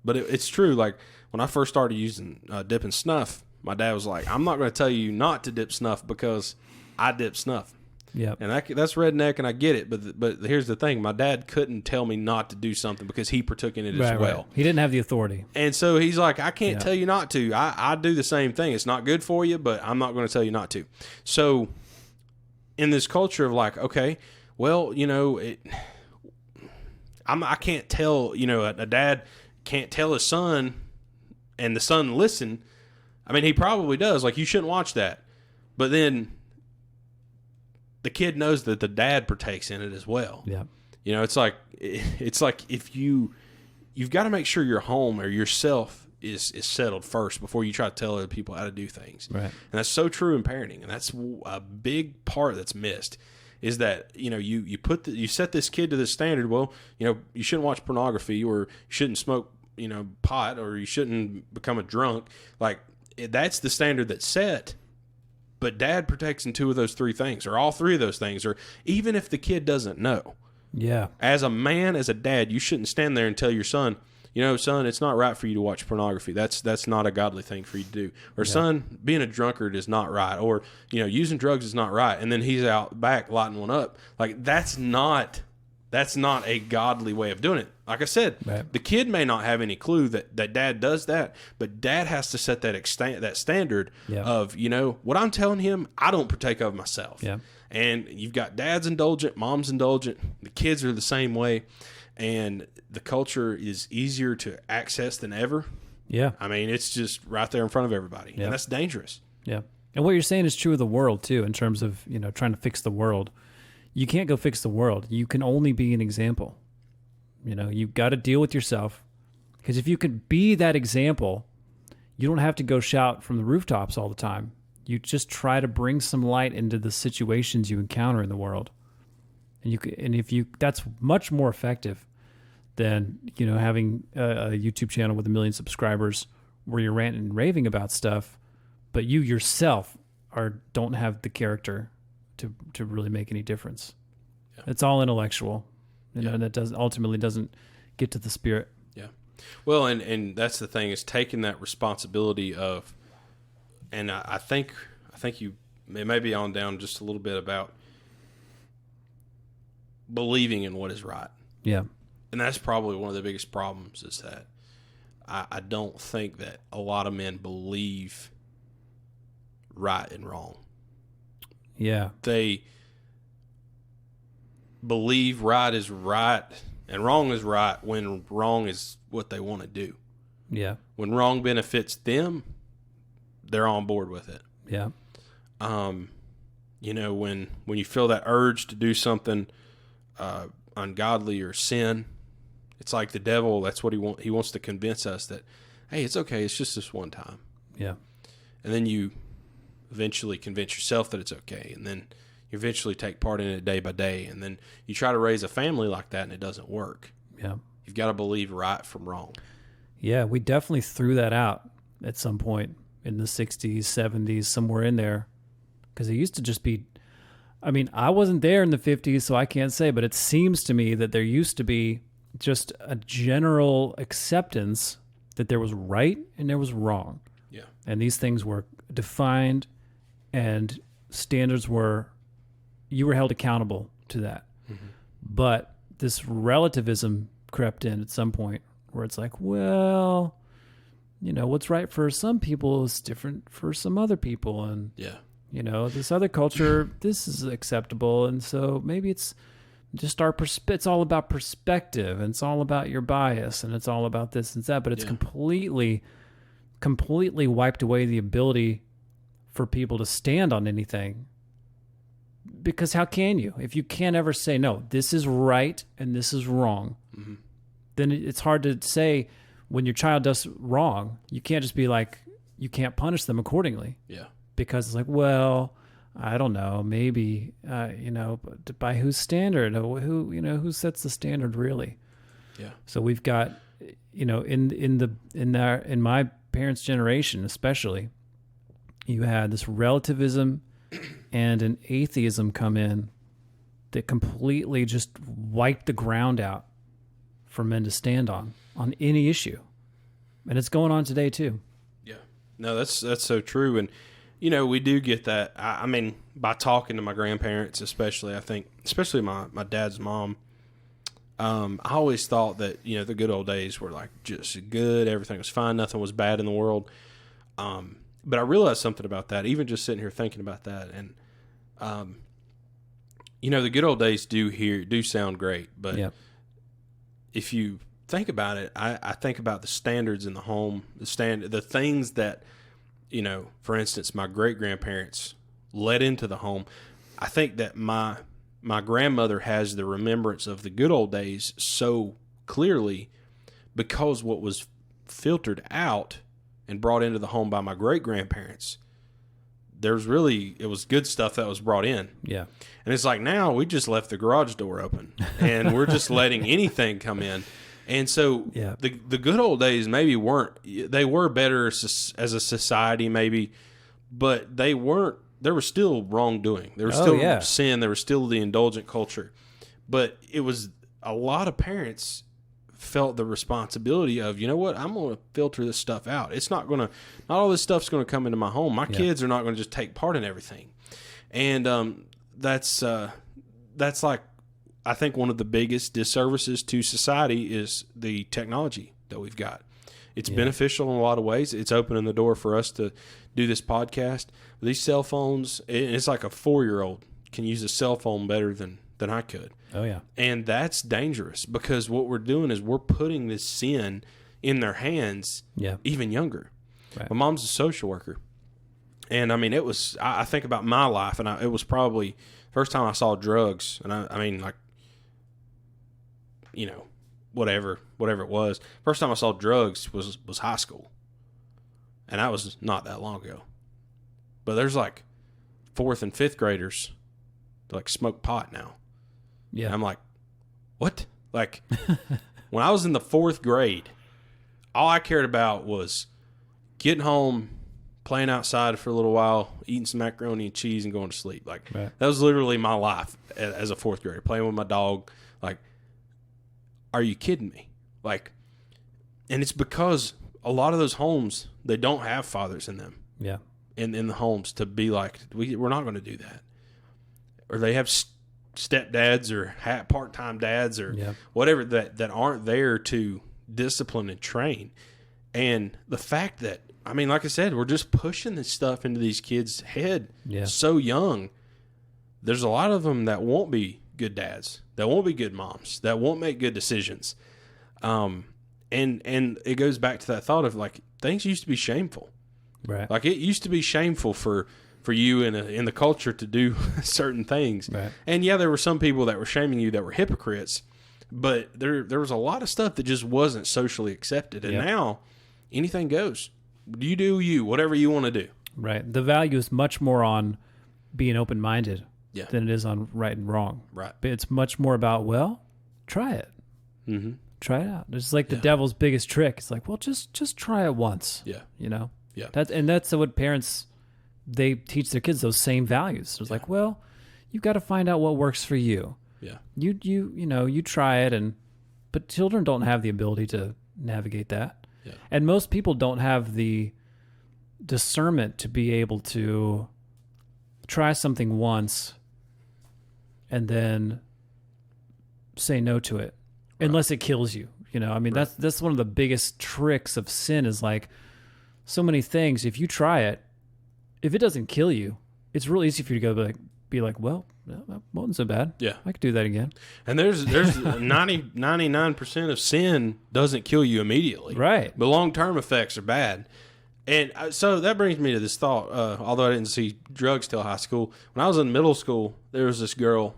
it's true. Like when I first started using dipping snuff, my dad was like, "I'm not going to tell you not to dip snuff because I dip snuff." Yeah, and that's redneck, and I get it. But here's the thing: my dad couldn't tell me not to do something because he partook in it as well. Right. He didn't have the authority, and so he's like, "I can't tell you not to. I do the same thing. It's not good for you, but I'm not going to tell you not to." So, in this culture of like, okay, well, I can't tell. A dad can't tell his son, and the son listen. I mean, he probably does. Like, you shouldn't watch that, but then the kid knows that the dad partakes in it as well. Yeah. It's like if you've got to make sure your home or yourself is settled first before you try to tell other people how to do things. Right. And that's so true in parenting. And that's a big part that's missed is that, you set this kid to this standard. Well, you shouldn't watch pornography, or you shouldn't smoke, pot, or you shouldn't become a drunk. Like, that's the standard that's set. But dad protects in two of those three things, or all three of those things, or even if the kid doesn't know. Yeah. As a man, as a dad, you shouldn't stand there and tell your son, son, it's not right for you to watch pornography. That's not a godly thing for you to do. Or son, being a drunkard is not right. Or, using drugs is not right. And then he's out back lighting one up. Like, that's not a godly way of doing it. Like I said, the kid may not have any clue that dad does that, but dad has to set that standard of, what I'm telling him, I don't partake of myself. Yeah. And you've got dad's indulgent, mom's indulgent, the kids are the same way, and the culture is easier to access than ever. Yeah. I mean, it's just right there in front of everybody, and that's dangerous. Yeah. And what you're saying is true of the world, too, in terms of, trying to fix the world. You can't go fix the world. You can only be an example. You've got to deal with yourself. Because if you could be that example, you don't have to go shout from the rooftops all the time. You just try to bring some light into the situations you encounter in the world. And that's much more effective than, having a YouTube channel with 1 million subscribers where you're ranting and raving about stuff, but you yourself don't have the character to really make any difference. Yeah. It's all intellectual, and that ultimately doesn't get to the spirit. Yeah. Well, and that's the thing, is taking that responsibility of, and I think you may be on down just a little bit about believing in what is right. Yeah. And that's probably one of the biggest problems, is that I don't think that a lot of men believe right and wrong. Yeah. They believe right is right and wrong is right when wrong is what they want to do. Yeah. When wrong benefits them, they're on board with it. Yeah. When you feel that urge to do something ungodly or sin, it's like the devil, that's what he wants to convince us that, hey, it's okay, it's just this one time. Yeah. And then you eventually convince yourself that it's okay. And then you eventually take part in it day by day. And then you try to raise a family like that and it doesn't work. Yeah. You've got to believe right from wrong. Yeah, we definitely threw that out at some point in the 60s, 70s, somewhere in there. Because it used to just be, I mean, I wasn't there in the 50s, so I can't say, but it seems to me that there used to be just a general acceptance that there was right and there was wrong. Yeah. And these things were defined and standards were, you were held accountable to that. Mm-hmm. But this relativism crept in at some point where it's like, well, you know, what's right for some people is different for some other people. And, yeah, you know, this other culture, this is acceptable. And so maybe it's just it's all about perspective, and it's all about your bias, and it's all about this and that, but it's completely wiped away the ability for people to stand on anything. Because how can you? If you can't ever say, no, this is right and this is wrong, mm-hmm. then it's hard to say when your child does wrong. You can't just be like, you can't punish them accordingly. Yeah. Because it's like, well, I don't know, maybe, you know, but by whose standard? Who sets the standard really? Yeah. So we've got, you know, in my parents' generation, especially, you had this relativism and an atheism come in that completely just wiped the ground out for men to stand on any issue. And it's going on today too. Yeah. No, that's so true. And, you know, we do get that. I mean, by talking to my grandparents, especially, I think, especially my dad's mom, I always thought that, you know, the good old days were like just good. Everything was fine. Nothing was bad in the world. But I realized something about that, even just sitting here thinking about that. And, you know, the good old days do sound great. But if you think about it, I think about the standards in the home, the things that, you know, for instance, my great-grandparents led into the home. I think that my grandmother has the remembrance of the good old days so clearly because what was filtered out and brought into the home by my great-grandparents, it was good stuff that was brought in. Yeah. And it's like now we just left the garage door open and we're just letting anything come in. And so the good old days maybe they were better as a society maybe, but there was still wrongdoing. There was still sin. There was still the indulgent culture. But it was a lot of parents felt the responsibility of, you know what, I'm going to filter this stuff out. Not all this stuff's going to come into my home. My kids are not going to just take part in everything. And that's like, I think one of the biggest disservices to society is the technology that we've got. It's beneficial in a lot of ways. It's opening the door for us to do this podcast. These cell phones, it's like a 4-year-old can use a cell phone better than I could. Oh, yeah. And that's dangerous because what we're doing is we're putting this sin in their hands even younger. Right. My mom's a social worker. And, I mean, I think about my life, and it was probably first time I saw drugs. And, I mean, like, you know, whatever it was. First time I saw drugs was high school. And that was not that long ago. But there's like 4th and 5th graders that like smoke pot now. Yeah. And I'm like, what? Like when I was in the 4th grade, all I cared about was getting home, playing outside for a little while, eating some macaroni and cheese and going to sleep. Like that was literally my life as a 4th grader, playing with my dog. Like, are you kidding me? Like, and it's because a lot of those homes, they don't have fathers in them. Yeah. In the homes to be like, we're not going to do that. Or they have stepdads or part-time dads or whatever that aren't there to discipline and train. And the fact that, I mean, like I said, we're just pushing this stuff into these kids' head so young. There's a lot of them that won't be good dads, that won't be good moms, that won't make good decisions. And it goes back to that thought of like things used to be shameful. Right. Like it used to be shameful for you in the culture to do certain things. Right. And there were some people that were shaming you that were hypocrites, but there was a lot of stuff that just wasn't socially accepted. And now anything goes. You do you, whatever you want to do. Right. The value is much more on being open-minded Yeah. than it is on right and wrong. Right. But it's much more about, well, try it. Mm-hmm. Try it out. It's like the devil's biggest trick. It's like, well, just try it once. Yeah. You know? Yeah. That's what parents, they teach their kids those same values. It's like, well, you've got to find out what works for you. Yeah. You try it, but children don't have the ability to navigate that. Yeah. And most people don't have the discernment to be able to try something once and then say no to it, unless it kills you. You know, I mean, that's one of the biggest tricks of sin is like so many things. If you try it, if it doesn't kill you, it's real easy for you to go be like, well, that wasn't so bad. Yeah. I could do that again. And there's 99% of sin doesn't kill you immediately. Right. But long-term effects are bad. And so that brings me to this thought, although I didn't see drugs till high school. When I was in middle school, there was this girl,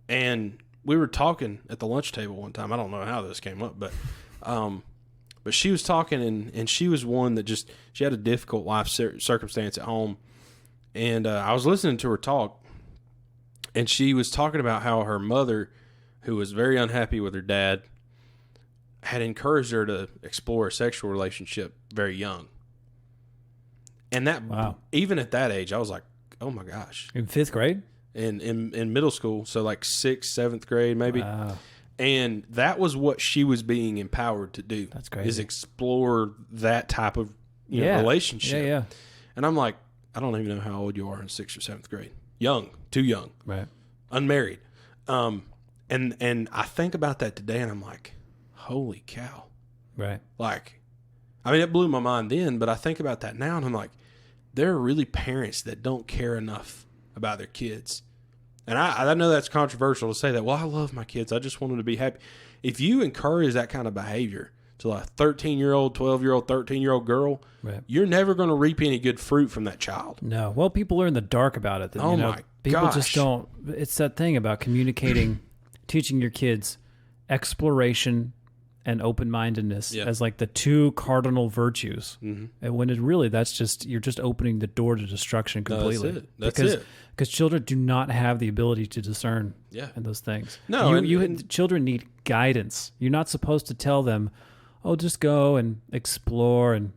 and we were talking at the lunch table one time. I don't know how this came up, but she was talking, and she was one that she had a difficult life circumstance at home. And I was listening to her talk, and she was talking about how her mother, who was very unhappy with her dad, had encouraged her to explore a sexual relationship very young. And that, even at that age, I was like, oh my gosh. In 5th grade? In middle school, so like 6th, 7th grade maybe. Wow. And that was what she was being empowered to do. That's crazy. Is explore that type of relationship. Yeah. And I'm like, I don't even know how old you are in 6th or 7th grade. Young, too young. Right. Unmarried. And I think about that today, and I'm like, holy cow. Right. Like, I mean, it blew my mind then, but I think about that now, and I'm like, there are really parents that don't care enough about their kids. And I know that's controversial to say that, well, I love my kids. I just want them to be happy. If you encourage that kind of behavior to a 13-year-old, 12-year-old, 13-year-old girl, you're never going to reap any good fruit from that child. No. Well, people are in the dark about it. People just don't. It's that thing about communicating, teaching your kids exploration and open-mindedness as like the 2 cardinal virtues. Mm-hmm. And when you're just opening the door to destruction completely. No, that's it. Because children do not have the ability to discern in those things. No, children need guidance. You're not supposed to tell them, oh, just go and explore and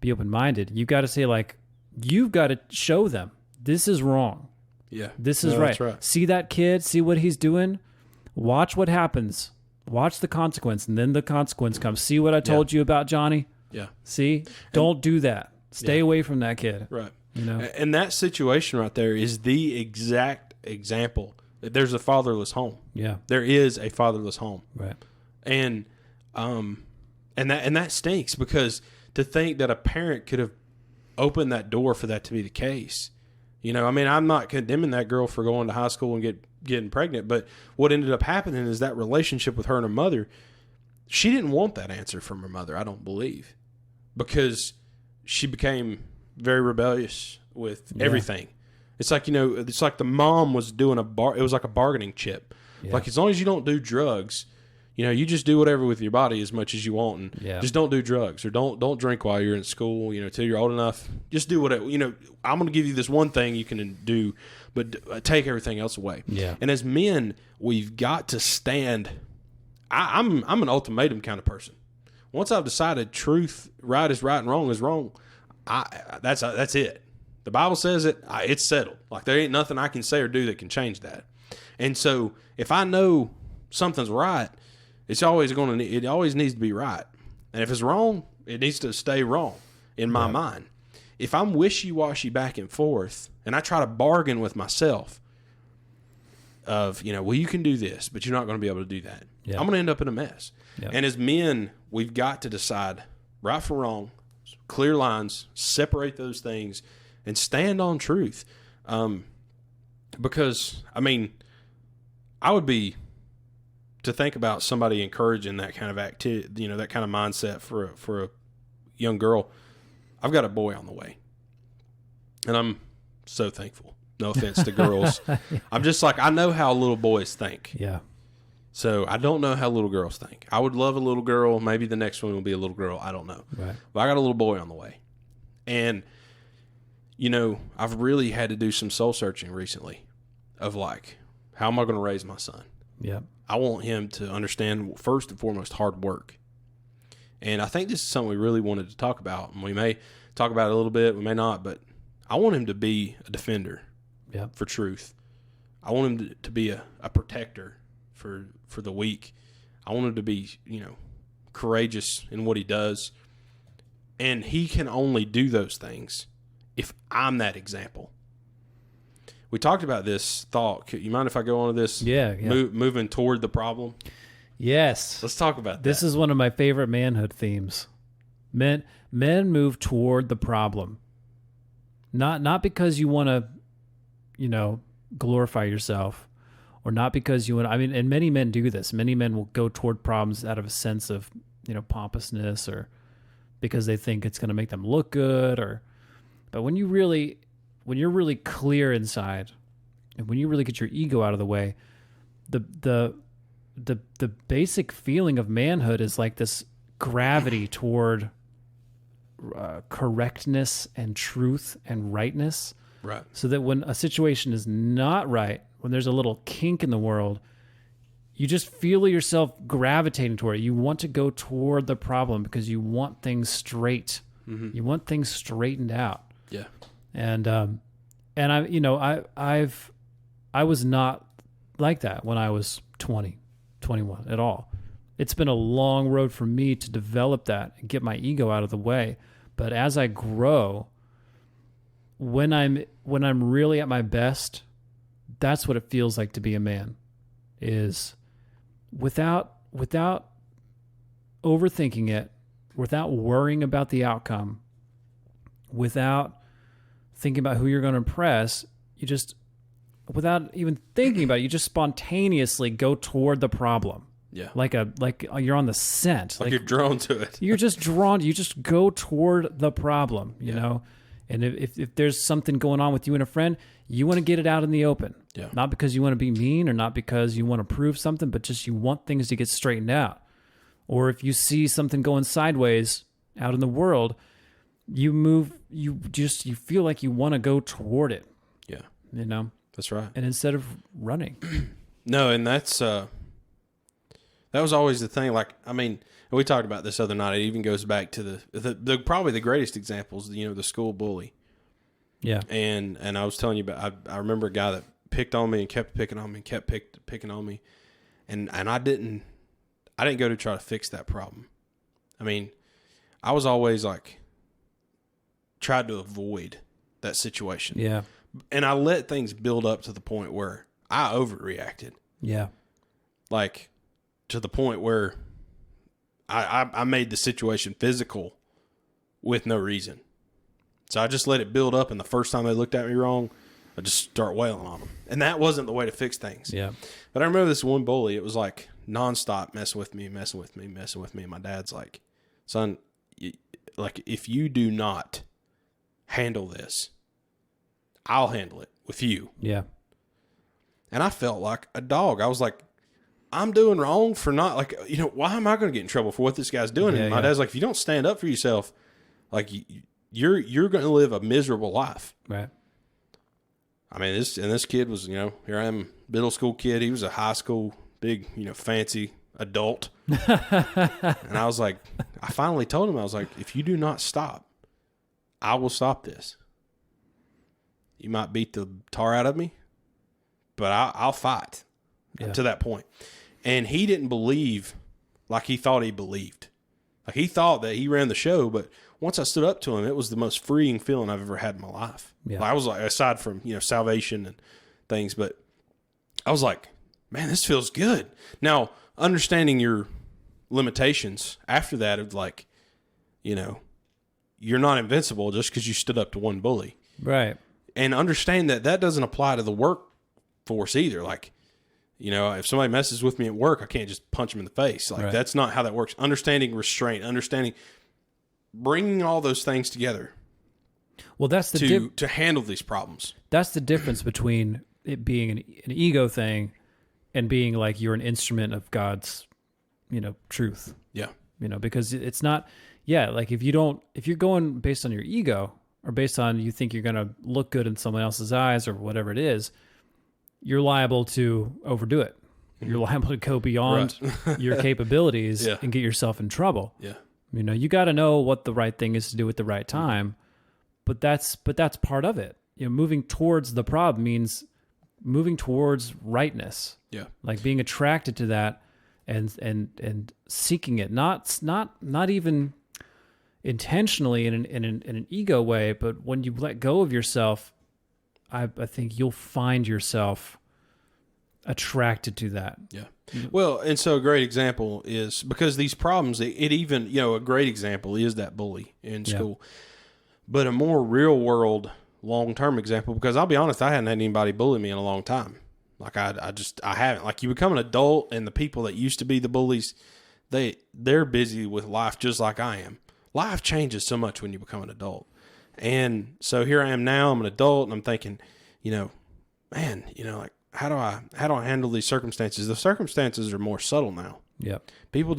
be open-minded. You've got to say, like, you've got to show them this is wrong. Yeah. This is right. That's right. See that kid, see what he's doing. Watch what happens. Watch the consequence, and then the consequence comes. See what I told you about Johnny? Yeah. See? Don't do that. Stay away from that kid. Right. You know? And that situation right there is the exact example. There's a fatherless home. Yeah. There is a fatherless home. Right. And that stinks, because to think that a parent could have opened that door for that to be the case. You know, I mean, I'm not condemning that girl for going to high school and getting pregnant, but what ended up happening is that relationship with her and her mother, she didn't want that answer from her mother, I don't believe, because she became very rebellious with everything. It's like, it's like the mom was doing it was like a bargaining chip. Yeah. Like, as long as you don't do drugs, you just do whatever with your body as much as you want, and just don't do drugs, or don't drink while you're in school, till you're old enough. Just do whatever, I'm going to give you this one thing you can do, but take everything else away. Yeah. And as men, we've got to stand. I'm an ultimatum kind of person. Once I've decided right is right and wrong is wrong, that's it. The Bible says it, it's settled. Like, there ain't nothing I can say or do that can change that. And so if I know something's right, it always needs to be right. And if it's wrong, it needs to stay wrong in my mind. If I'm wishy-washy back and forth, and I try to bargain with myself of, well, you can do this, but you're not going to be able to do that, I'm going to end up in a mess. And as men, we've got to decide right from wrong, clear lines, separate those things, and stand on truth. Because, I mean, I would be, to think about somebody encouraging that kind of activity, that kind of mindset for a young girl. I've got a boy on the way, and I'm so thankful. No offense to girls. I'm just like, I know how little boys think. Yeah. So I don't know how little girls think. I would love a little girl. Maybe the next one will be a little girl. I don't know. Right. But I got a little boy on the way. And, you know, I've really had to do some soul searching recently of like, how am I going to raise my son? Yeah. I want him to understand, first and foremost, hard work. And I think this is something we really wanted to talk about. And we may talk about it a little bit, we may not, but I want him to be a defender for truth. I want him to be a protector for the weak. I want him to be, you know, courageous in what he does. And he can only do those things if I'm that example. We talked about this thought. You mind if I go on to this? Yeah. Moving toward the problem? Yes. Let's talk about that. This is one of my favorite manhood themes. Men move toward the problem. Not because you want to, you know, glorify yourself, or not because you want. I mean, and many men do this. Many men will go toward problems out of a sense of, you know, pompousness, or because they think it's going to make them look good, but when you're really clear inside, and when you really get your ego out of the way, the basic feeling of manhood is like this gravity toward correctness and truth and rightness. Right. So that when a situation is not right, when there's a little kink in the world, you just feel yourself gravitating toward it. You want to go toward the problem because you want things straight. Mm-hmm. You want things straightened out. Yeah. And I, you know, I was not like that when I was 20, 21 at all. It's been a long road for me to develop that and get my ego out of the way. But as I grow, when I'm really at my best, that's what it feels like to be a man, is without overthinking it, without worrying about the outcome, without thinking about who you're going to impress, you just, without even thinking about it, you just spontaneously go toward the problem. Yeah. Like you're on the scent. Like you're drawn to it. You're just drawn. You just go toward the problem, you know? And if there's something going on with you and a friend, you want to get it out in the open. Yeah. Not because you want to be mean, or not because you want to prove something, but just you want things to get straightened out. Or if you see something going sideways out in the world, you feel like you want to go toward it. Yeah. You know? That's right. And instead of running. No, and that's that was always the thing. Like, I mean, we talked about this other night. It even goes back to the probably the greatest examples, you know, the school bully. Yeah. And I was telling you about, I remember a guy that picked on me and kept picking on me and kept picking on me. And I didn't go to try to fix that problem. I mean, I was always like, tried to avoid that situation. Yeah. And I let things build up to the point where I overreacted. Yeah. Like, to the point where I made the situation physical with no reason. So I just let it build up, and the first time they looked at me wrong, I just start wailing on them. And that wasn't the way to fix things. Yeah. But I remember this one bully, it was like nonstop messing with me. And my dad's like, son, like, if you do not handle this, I'll handle it with you. Yeah. And I felt like a dog. I was like, I'm doing wrong for not, like, you know, why am I going to get in trouble for what this guy's doing? And my dad's like, if you don't stand up for yourself, like, you're going to live a miserable life. Right. I mean, this kid was, you know, here I am, middle school kid. He was a high school, big, you know, fancy adult. And I was like, I finally told him, I was like, if you do not stop, I will stop this. You might beat the tar out of me, but I'll fight to that point. And he didn't believe like he thought he believed. Like, he thought that he ran the show, but once I stood up to him, it was the most freeing feeling I've ever had in my life. Yeah. I was like, aside from, you know, salvation and things, but I was like, man, this feels good. Now, understanding your limitations after that of, like, you know, you're not invincible just because you stood up to one bully. Right. And understand that doesn't apply to the workforce either. Like, you know, if somebody messes with me at work, I can't just punch them in the face. Like, that's not how that works. Understanding restraint, bringing all those things together. Well, that's to handle these problems. That's the difference between it being an ego thing and being like you're an instrument of God's, truth. Yeah. Because it's not, like if you're going based on your ego or based on you think you're going to look good in someone else's eyes or whatever it is, you're liable to overdo it. You're liable to go beyond your capabilities and get yourself in trouble. Yeah. You got to know what the right thing is to do at the right time, but that's part of it. Moving towards the problem means moving towards rightness. Yeah. Like being attracted to that and seeking it, not even intentionally in an ego way, but when you let go of yourself, I think you'll find yourself attracted to that. Yeah. Well, and so a great example is because these problems, it even, a great example is that bully in school, but a more real world long-term example, because I'll be honest, I hadn't had anybody bully me in a long time. Like I haven't. Like you become an adult, and the people that used to be the bullies, they're busy with life just like I am. Life changes so much when you become an adult. And so here I am now, I'm an adult, and I'm thinking, man, like how do I handle these circumstances? The circumstances are more subtle now. Yeah. People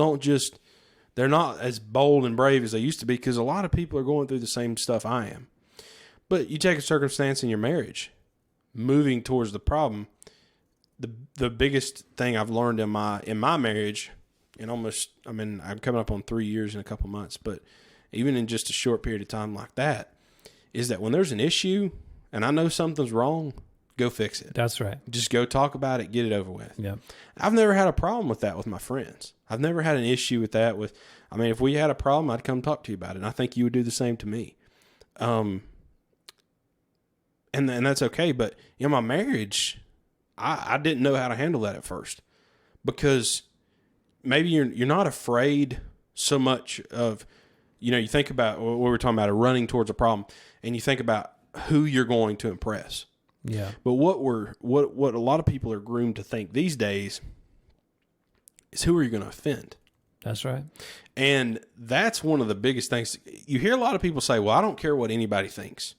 they're not as bold and brave as they used to be, because a lot of people are going through the same stuff I am. But you take a circumstance in your marriage, moving towards the problem, the biggest thing I've learned in my marriage, and I'm coming up on 3 years in a couple months, but even in just a short period of time like that, is that when there's an issue and I know something's wrong, go fix it. That's right. Just go talk about it, get it over with. Yeah. I've never had a problem with that with my friends. I've never had an issue with that if we had a problem, I'd come talk to you about it. And I think you would do the same to me. And that's okay. But in my marriage, I didn't know how to handle that at first, because maybe you're not afraid so much of, you think about what we were talking about, running towards a problem, and you think about who you're going to impress. Yeah. But what a lot of people are groomed to think these days is, who are you going to offend? That's right. And that's one of the biggest things. You hear a lot of people say, well, I don't care what anybody thinks.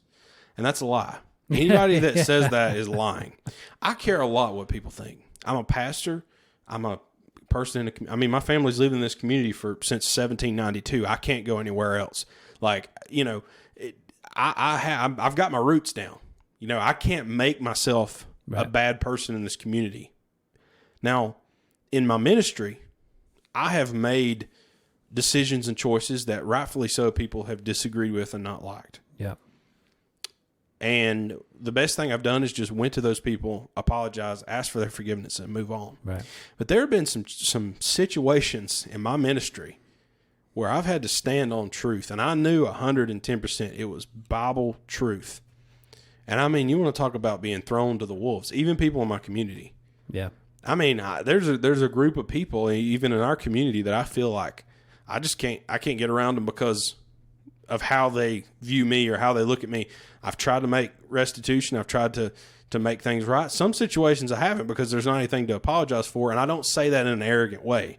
And that's a lie. Anybody that says that is lying. I care a lot what people think. I'm a pastor. I'm a person my family's lived in this community since 1792. I can't go anywhere else. Like, I've got my roots down. I can't make myself a bad person in this community. Now, in my ministry, I have made decisions and choices that rightfully so people have disagreed with and not liked. Yeah. And the best thing I've done is just went to those people, apologize, ask for their forgiveness, and move on. Right. But there have been some situations in my ministry where I've had to stand on truth, and I knew 110% it was Bible truth. And you want to talk about being thrown to the wolves, even people in my community. Yeah. There's a group of people, even in our community, that I feel like I can't get around them because of how they view me or how they look at me. I've tried to make restitution. I've tried to make things right. Some situations I haven't, because there's not anything to apologize for. And I don't say that in an arrogant way,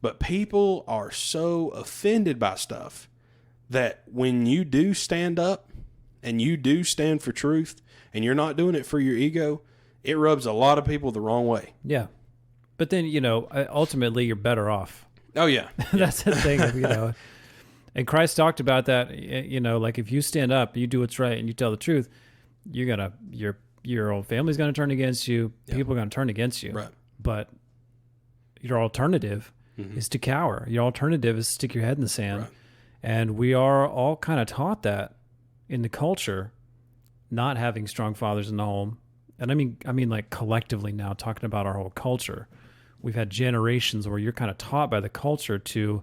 but people are so offended by stuff that when you do stand up and you do stand for truth and you're not doing it for your ego, it rubs a lot of people the wrong way. Yeah. But then, ultimately you're better off. Oh yeah. That's the thing, And Christ talked about that, like if you stand up, you do what's right, and you tell the truth, your own family's going to turn against you. Yeah. People are going to turn against you. Right. But your alternative is to cower. Your alternative is to stick your head in the sand. Right. And we are all kind of taught that in the culture, not having strong fathers in the home. And I mean like collectively now, talking about our whole culture. We've had generations where you're kind of taught by the culture to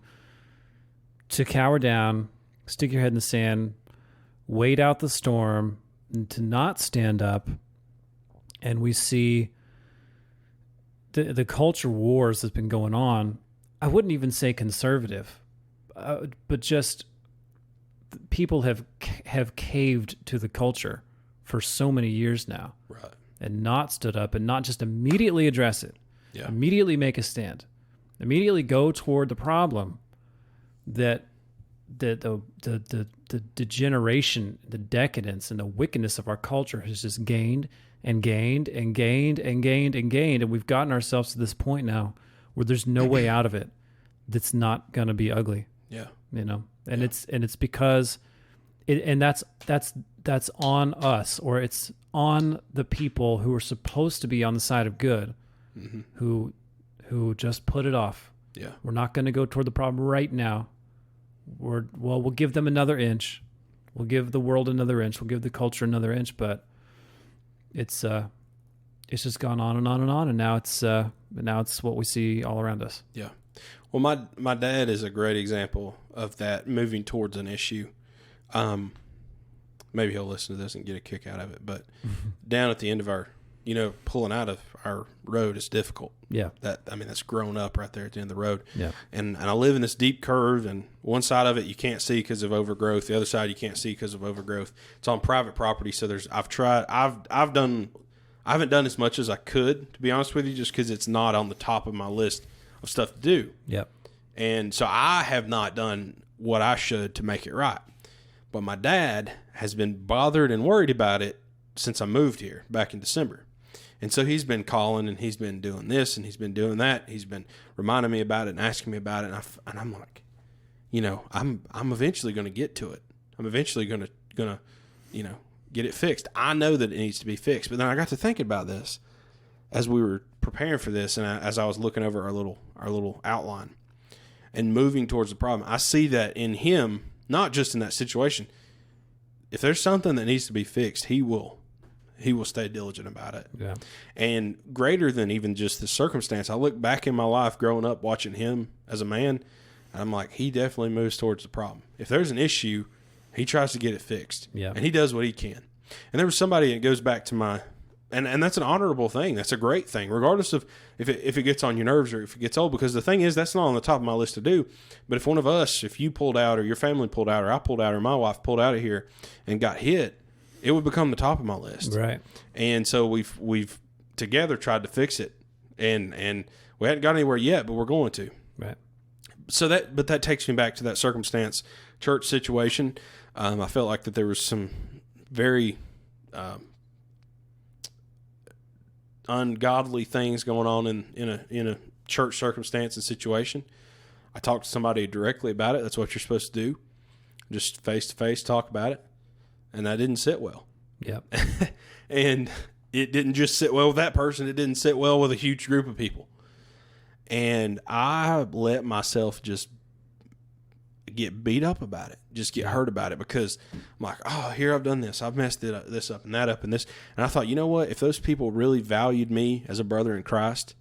cower down, stick your head in the sand, wait out the storm, and to not stand up. And we see the culture wars that's been going on. I wouldn't even say conservative, but just people have caved to the culture for so many years now. Right. And not stood up and not just immediately address it. Yeah. Immediately make a stand. Immediately go toward the problem that the degeneration, the decadence, and the wickedness of our culture has just gained and gained and gained and gained and gained. And we've gotten ourselves to this point now where there's no way out of it that's not going to be ugly. Yeah. And it's because that's on us, or it's on the people who are supposed to be on the side of good, who just put it off. Yeah. We're not going to go toward the problem right now. We'll give them another inch. We'll give the world another inch. We'll give the culture another inch, but it's just gone on and on and on, and now it's what we see all around us. Yeah. Well, my dad is a great example of that, moving towards an issue. Maybe he'll listen to this and get a kick out of it, but down at the end of our, pulling out of our road is difficult. Yeah. That's grown up right there at the end of the road. Yeah. And I live in this deep curve, and one side of it you can't see because of overgrowth. The other side you can't see because of overgrowth. It's on private property. So I haven't done as much as I could, to be honest with you, just because it's not on the top of my list of stuff to do. Yep. And so I have not done what I should to make it right. But my dad has been bothered and worried about it since I moved here back in December. And so he's been calling, and he's been doing this, and he's been doing that. He's been reminding me about it and asking me about it. And I'm like, I'm eventually going to get to it. I'm eventually going to get it fixed. I know that it needs to be fixed. But then I got to thinking about this as we were preparing for this, and as I was looking over our little outline and moving towards the problem. I see that in him, not just in that situation. If there's something that needs to be fixed, he will stay diligent about it. Yeah. And greater than even just the circumstance, I look back in my life growing up watching him as a man, and I'm like, he definitely moves towards the problem. If there's an issue, he tries to get it fixed. Yeah. And he does what he can. And there was somebody that goes back to my, and that's an honorable thing. That's a great thing, regardless of if it gets on your nerves or if it gets old, because the thing is, that's not on the top of my list to do. But if one of us, if you pulled out or your family pulled out or I pulled out or my wife pulled out of here and got hit, it would become the top of my list. Right. And so we've together tried to fix it, and we hadn't got anywhere yet, but we're going to. Right. So that takes me back to that circumstance, church situation. I felt like that there was some very ungodly things going on in a church circumstance and situation. I talked to somebody directly about it. That's what you're supposed to do. Just face to face talk about it. And that didn't sit well. Yep. And it didn't just sit well with that person. It didn't sit well with a huge group of people. And I let myself just get beat up about it, just get hurt about it, because I'm like, oh, here I've done this. I've messed this up and that up and this. And I thought, you know what? If those people really valued me as a brother in Christ,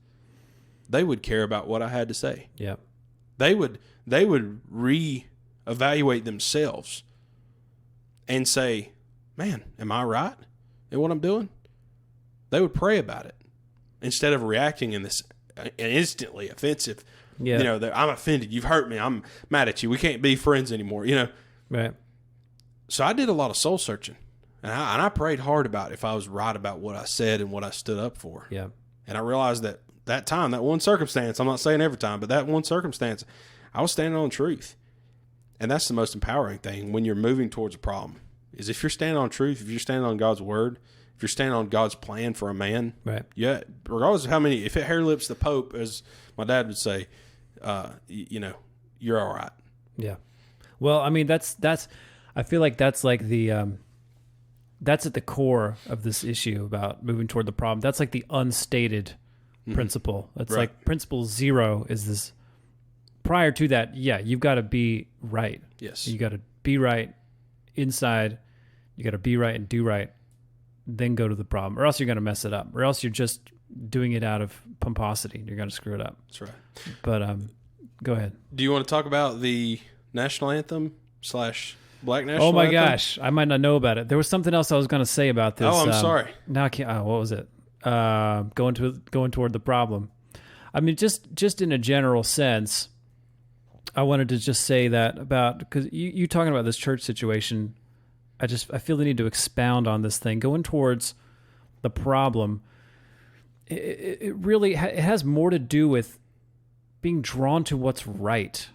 they would care about what I had to say. Yep. They would reevaluate themselves and say, man, am I right in what I'm doing? They would pray about it instead of reacting in this instantly offensive. Yeah. I'm offended. You've hurt me. I'm mad at you. We can't be friends anymore. Right. So I did a lot of soul searching, and I prayed hard about if I was right about what I said and what I stood up for. Yeah. And I realized that time, that one circumstance, I'm not saying every time, but that one circumstance, I was standing on truth. And that's the most empowering thing when you're moving towards a problem, is if you're standing on truth, if you're standing on God's word, if you're standing on God's plan for a man, right? Yeah, regardless of how many, if it hair lips the Pope, as my dad would say, you're all right. Yeah. Well, I mean, that's, I feel like that's like the, that's at the core of this issue about moving toward the problem. That's like the unstated principle. That's right. Like principle 0 is this. Prior to that, yeah, you've got to be right. Yes. You got to be right inside. You got to be right and do right. Then go to the problem, or else you're going to mess it up, or else you're just doing it out of pomposity. You're going to screw it up. That's right. But go ahead. Do you want to talk about the national anthem / Black national anthem? Oh my gosh, I might not know about it. There was something else I was going to say about this. Oh, I'm sorry. Now I can't. What was it? Going toward the problem. I mean, just in a general sense, I wanted to just say that about, because you talking about this church situation, I feel the need to expound on this thing. Going towards the problem, it really it has more to do with being drawn to what's right.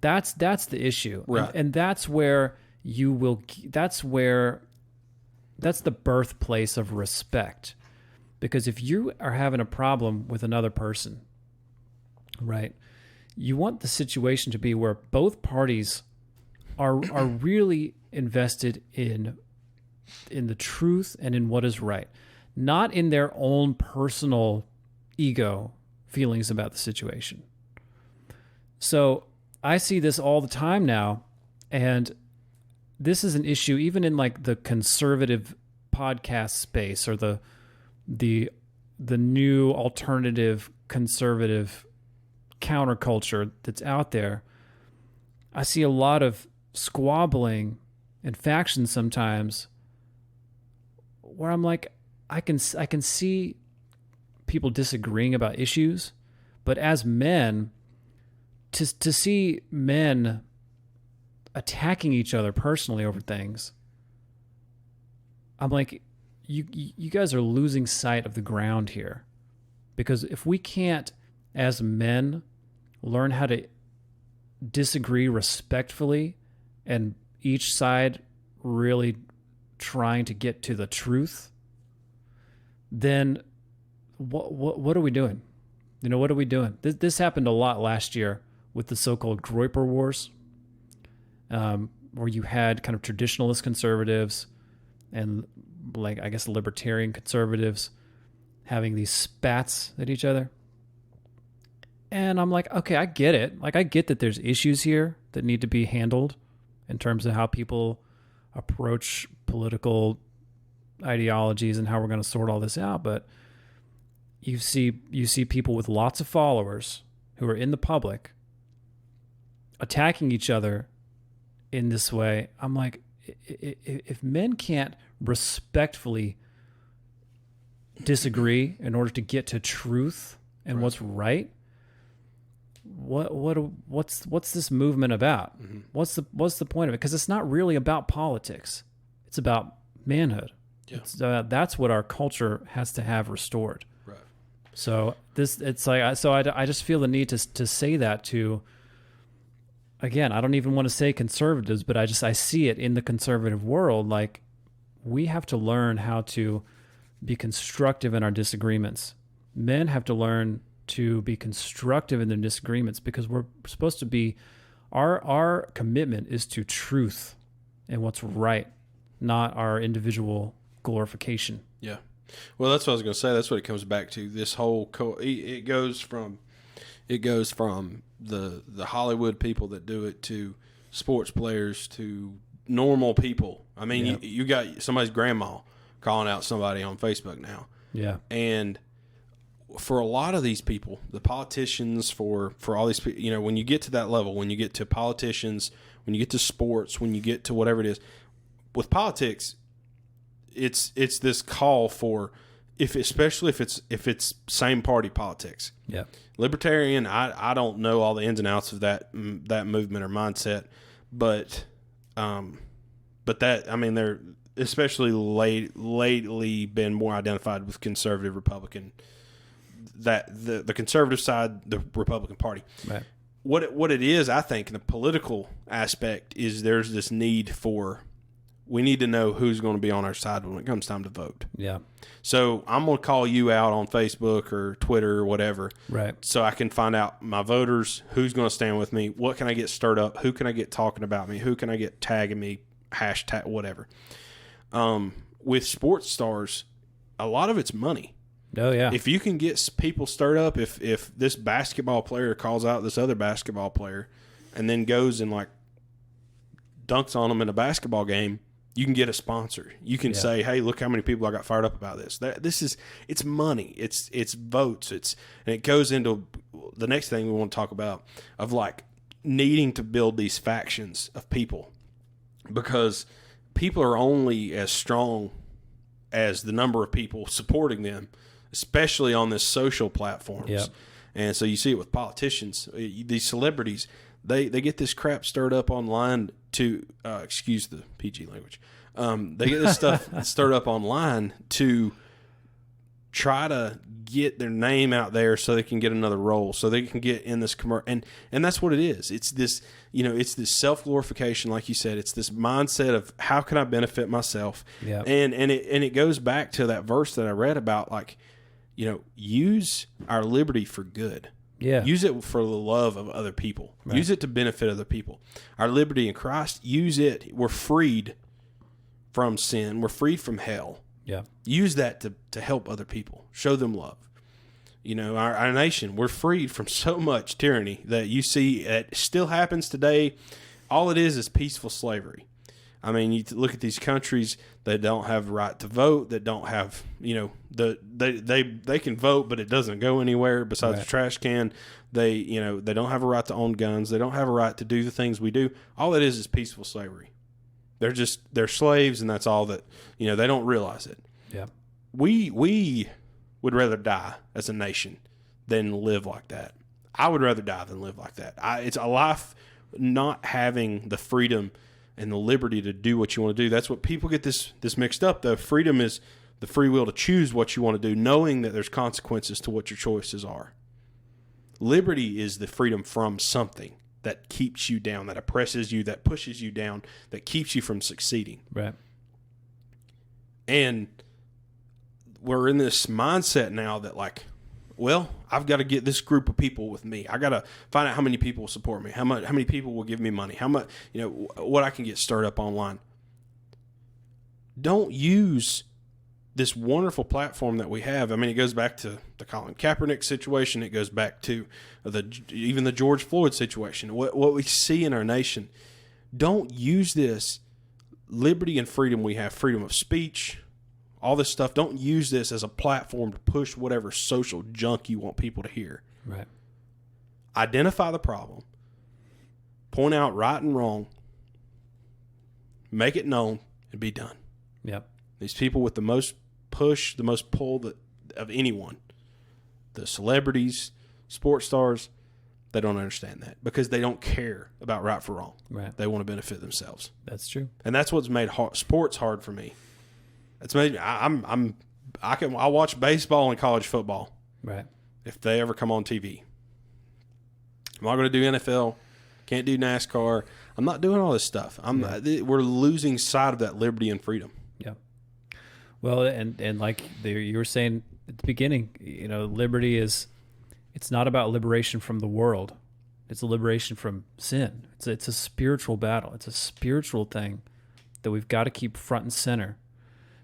That's the issue, right? And that's where you will. That's where that's the birthplace of respect. Because if you are having a problem with another person, right, you want the situation to be where both parties are really invested in the truth and in what is right, not in their own personal ego feelings about the situation. So I see this all the time now, and this is an issue even in like the conservative podcast space or the new alternative conservative counterculture that's out there. I see a lot of squabbling and factions sometimes where I'm like, I can see people disagreeing about issues, but as men, to see men attacking each other personally over things, I'm like, you guys are losing sight of the ground here. Because if we can't, as men, learn how to disagree respectfully and each side really trying to get to the truth, then what are we doing? You know, what are we doing? This happened a lot last year with the so-called Groyper Wars, where you had kind of traditionalist conservatives and, like, I guess libertarian conservatives having these spats at each other. And I'm like, okay, I get it. Like, I get that there's issues here that need to be handled in terms of how people approach political ideologies and how we're going to sort all this out. But you see people with lots of followers who are in the public attacking each other in this way. I'm like, if men can't respectfully disagree in order to get to truth and what's right, what's this movement about? Mm-hmm. What's the point of it? Because it's not really about politics. It's about manhood. Yeah. That's what our culture has to have restored. Right. So I just feel the need to say that to, again, I don't even want to say conservatives, but I see it in the conservative world. Like, we have to learn how to be constructive in our disagreements. Men have to learn to be constructive in their disagreements, because we're supposed to be, our commitment is to truth and what's right, not our individual glorification. Yeah. Well, that's what I was going to say. That's what it comes back to. This whole it goes from the Hollywood people that do it to sports players to normal people. I mean, yeah. you got somebody's grandma calling out somebody on Facebook now. Yeah. And for a lot of these people, the politicians, for all these people, you know, when you get to that level, when you get to politicians, when you get to sports, when you get to whatever it is, with politics, it's this call for, especially if it's same party politics. Yeah. Libertarian, I don't know all the ins and outs of that movement or mindset, but that, I mean, they're especially lately been more identified with conservative Republican, that the conservative side, the Republican Party. Right. What it is, I think, in the political aspect, is there's this need for, we need to know who's going to be on our side when it comes time to vote. Yeah. So I'm going to call you out on Facebook or Twitter or whatever. Right. So I can find out my voters, who's going to stand with me, what can I get stirred up, who can I get talking about me, who can I get tagging me, hashtag, whatever. With sports stars, a lot of it's money. Oh, yeah. If you can get people stirred up, if this basketball player calls out this other basketball player and then goes and, like, dunks on them in a basketball game, you can get a sponsor. You can say, hey, look how many people I got fired up about this. It's money. It's votes. And it goes into the next thing we want to talk about, of, like, needing to build these factions of people, because people are only as strong as the number of people supporting them, especially on this social platforms. Yep. And so you see it with politicians, these celebrities, they get this crap stirred up online to, excuse the PG language. They get this stuff stirred up online to try to get their name out there so they can get another role, so they can get in this commercial. And that's what it is. It's this, it's this self-glorification, like you said. It's this mindset of how can I benefit myself? Yeah. And it goes back to that verse that I read about, like, use our liberty for good. Yeah. Use it for the love of other people. Right. Use it to benefit other people. Our liberty in Christ, use it. We're freed from sin. We're freed from hell. Yeah. Use that to help other people. Show them love. Our nation, we're freed from so much tyranny that you see it still happens today. All it is peaceful slavery. I mean, you look at these countries that don't have the right to vote, that don't have, they can vote, but it doesn't go anywhere besides Right. the trash can. They don't have a right to own guns. They don't have a right to do the things we do. All it is peaceful slavery. They're slaves, and that's all that, they don't realize it. Yeah. We would rather die as a nation than live like that. I would rather die than live like that. It's a life not having the freedom and the liberty to do what you want to do. That's what people get this mixed up, though. Freedom is the free will to choose what you want to do, knowing that there's consequences to what your choices are. Liberty is the freedom from something that keeps you down, that oppresses you, that pushes you down, that keeps you from succeeding. Right. And we're in this mindset now that, like, well, I've got to get this group of people with me. I got to find out how many people will support me, how many people will give me money, how much, what I can get stirred up online. Don't use this wonderful platform that we have. I mean, it goes back to the Colin Kaepernick situation. It goes back to even the George Floyd situation. What we see in our nation. Don't use this liberty and freedom we have, freedom of speech, all this stuff. Don't use this as a platform to push whatever social junk you want people to hear. Right. Identify the problem. Point out right and wrong. Make it known and be done. Yep. These people with the most push, the most pull of anyone, the celebrities, sports stars, they don't understand that because they don't care about right for wrong. Right. They want to benefit themselves. That's true. And that's what's made sports hard for me. It's made me, I watch baseball and college football. Right. If they ever come on TV. I'm not going to do NFL. Can't do NASCAR. I'm not doing all this stuff. We're losing sight of that liberty and freedom. Yeah. Well, and like you were saying at the beginning, liberty it's not about liberation from the world. It's a liberation from sin. It's a spiritual battle. It's a spiritual thing that we've got to keep front and center,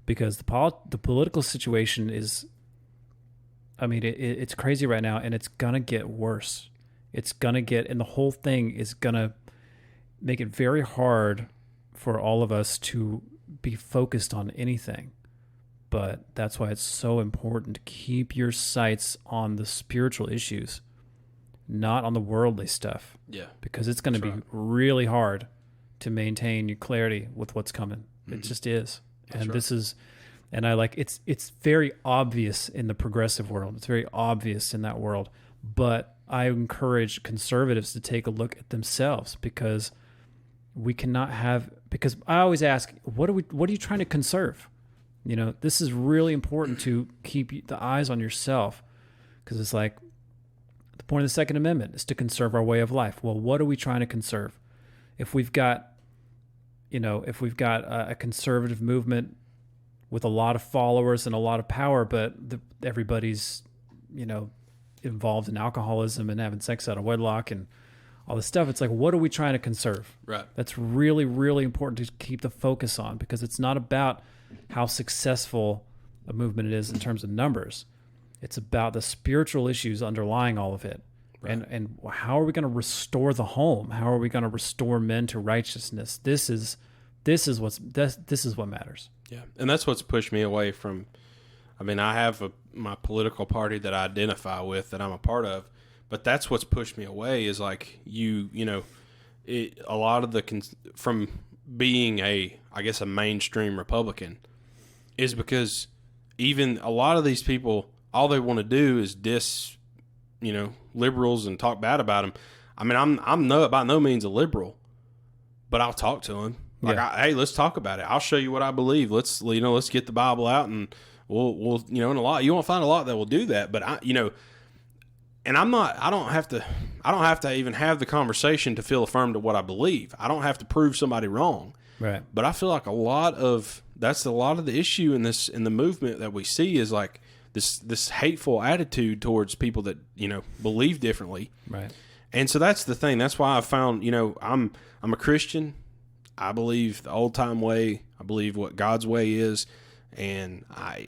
because the political situation is, I mean, it's crazy right now, and it's gonna get worse. And the whole thing is gonna make it very hard for all of us to be focused on anything. But that's why it's so important to keep your sights on the spiritual issues, not on the worldly stuff. Yeah. Because it's going to be really hard to maintain your clarity with what's coming. Mm-hmm. It just is. That's right. It's very obvious in the progressive world. It's very obvious in that world. But I encourage conservatives to take a look at themselves, because because I always ask, what are you trying to conserve? This is really important to keep the eyes on yourself, because it's like the point of the Second Amendment is to conserve our way of life. Well, what are we trying to conserve? If we've got a conservative movement with a lot of followers and a lot of power, but everybody's, involved in alcoholism and having sex out of wedlock and all this stuff, it's like, what are we trying to conserve? Right. That's really, really important to keep the focus on, because it's not about how successful a movement it is in terms of numbers. It's about the spiritual issues underlying all of it. Right. And how are we going to restore the home? How are we going to restore men to righteousness? This is what matters. Yeah. And that's what's pushed me away from, I have my political party that I identify with, that I'm a part of, but that's what's pushed me away is like a lot of from being a mainstream Republican is because even a lot of these people, all they want to do is diss, liberals and talk bad about them. I'm by no means a liberal, but I'll talk to them. Like, yeah. hey, let's talk about it. I'll show you what I believe. Let's get the Bible out and we'll you know, and you won't find a lot that will do that. But and I don't have to even have the conversation to feel affirmed to what I believe. I don't have to prove somebody wrong. Right. But I feel like that's a lot of the issue in the movement that we see is like this hateful attitude towards people that, believe differently. Right. And so that's the thing. That's why I found, I'm a Christian. I believe the old time way. I believe what God's way is. And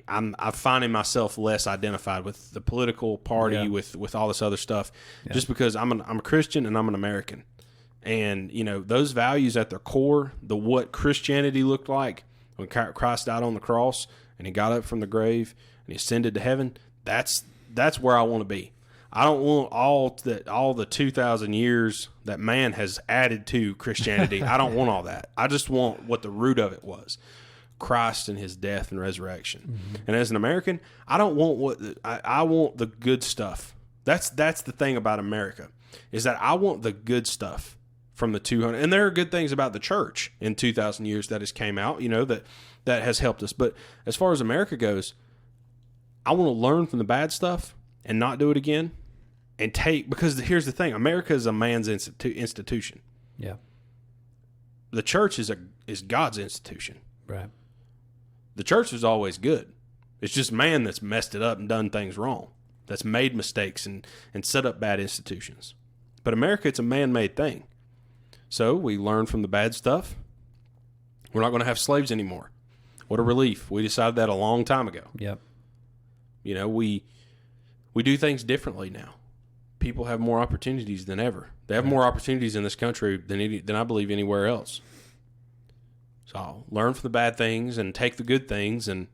I'm finding myself less identified with the political party, with all this other stuff, just because I'm a Christian and I'm an American. And, those values at their core, what Christianity looked like when Christ died on the cross and he got up from the grave and he ascended to heaven, that's where I want to be. I don't want all the 2,000 years that man has added to Christianity. I don't want all that. I just want what the root of it was. Christ and his death and resurrection. Mm-hmm. And as an American, I don't want I want the good stuff. That's the thing about America, is that I want the good stuff from the 200. And there are good things about the church in 2,000 years that has came out, that has helped us. But as far as America goes, I want to learn from the bad stuff and not do it again, and because here's the thing, America is a man's institution. Yeah. The church is God's institution. Right. The church was always good. It's just man that's messed it up and done things wrong, that's made mistakes and set up bad institutions. But America, it's a man-made thing. So we learn from the bad stuff. We're not going to have slaves anymore. What a relief. We decided that a long time ago. Yep. We do things differently now. People have more opportunities than ever. They have more opportunities in this country than I believe anywhere else. So I'll learn from the bad things and take the good things and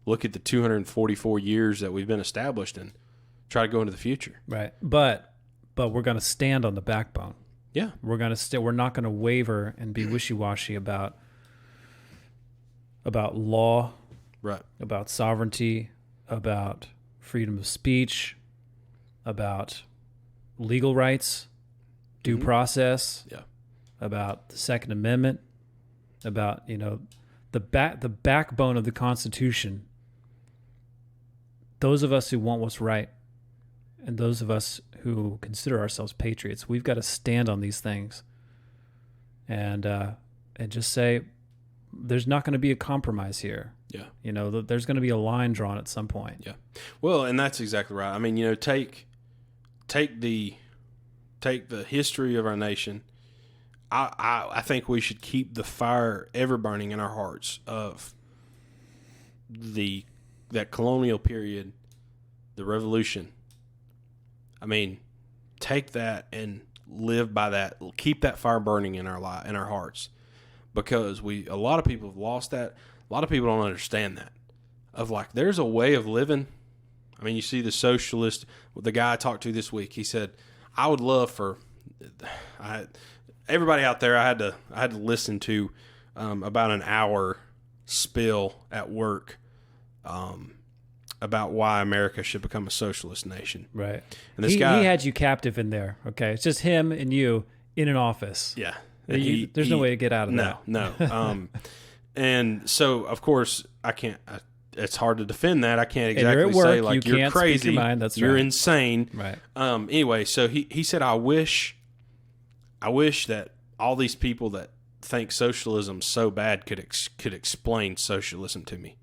look at the 244 years that we've been established and try to go into the future. Right. But we're going to stand on the backbone. Yeah. We're not going to waver and be wishy-washy about law, right, about sovereignty, about freedom of speech, about legal rights, due process, about the Second Amendment, about, the backbone of the Constitution. Those of us who want what's right and those of us who consider ourselves patriots, we've got to stand on these things and just say there's not going to be a compromise here. Yeah. There's going to be a line drawn at some point. Yeah. Well, and that's exactly right. I mean, take the history of our nation. I think we should keep the fire ever burning in our hearts of that colonial period, the revolution. I mean, take that and live by that. Keep that fire burning in our hearts, because a lot of people have lost that. A lot of people don't understand that. Of like, there's a way of living. I mean, you see the socialist. The guy I talked to this week, he said, "I would love for everybody out there." I had to listen to about an hour spill at work about why America should become a socialist nation. Right. And this guy, he had you captive in there. Okay, it's just him and you in an office. Yeah. There's no way to get out of that. No. And so, of course, I can't. It's hard to defend that. I can't exactly say like you're crazy, you're insane. Right. Anyway, so he said, I wish that all these people that think socialism so bad could explain socialism to me.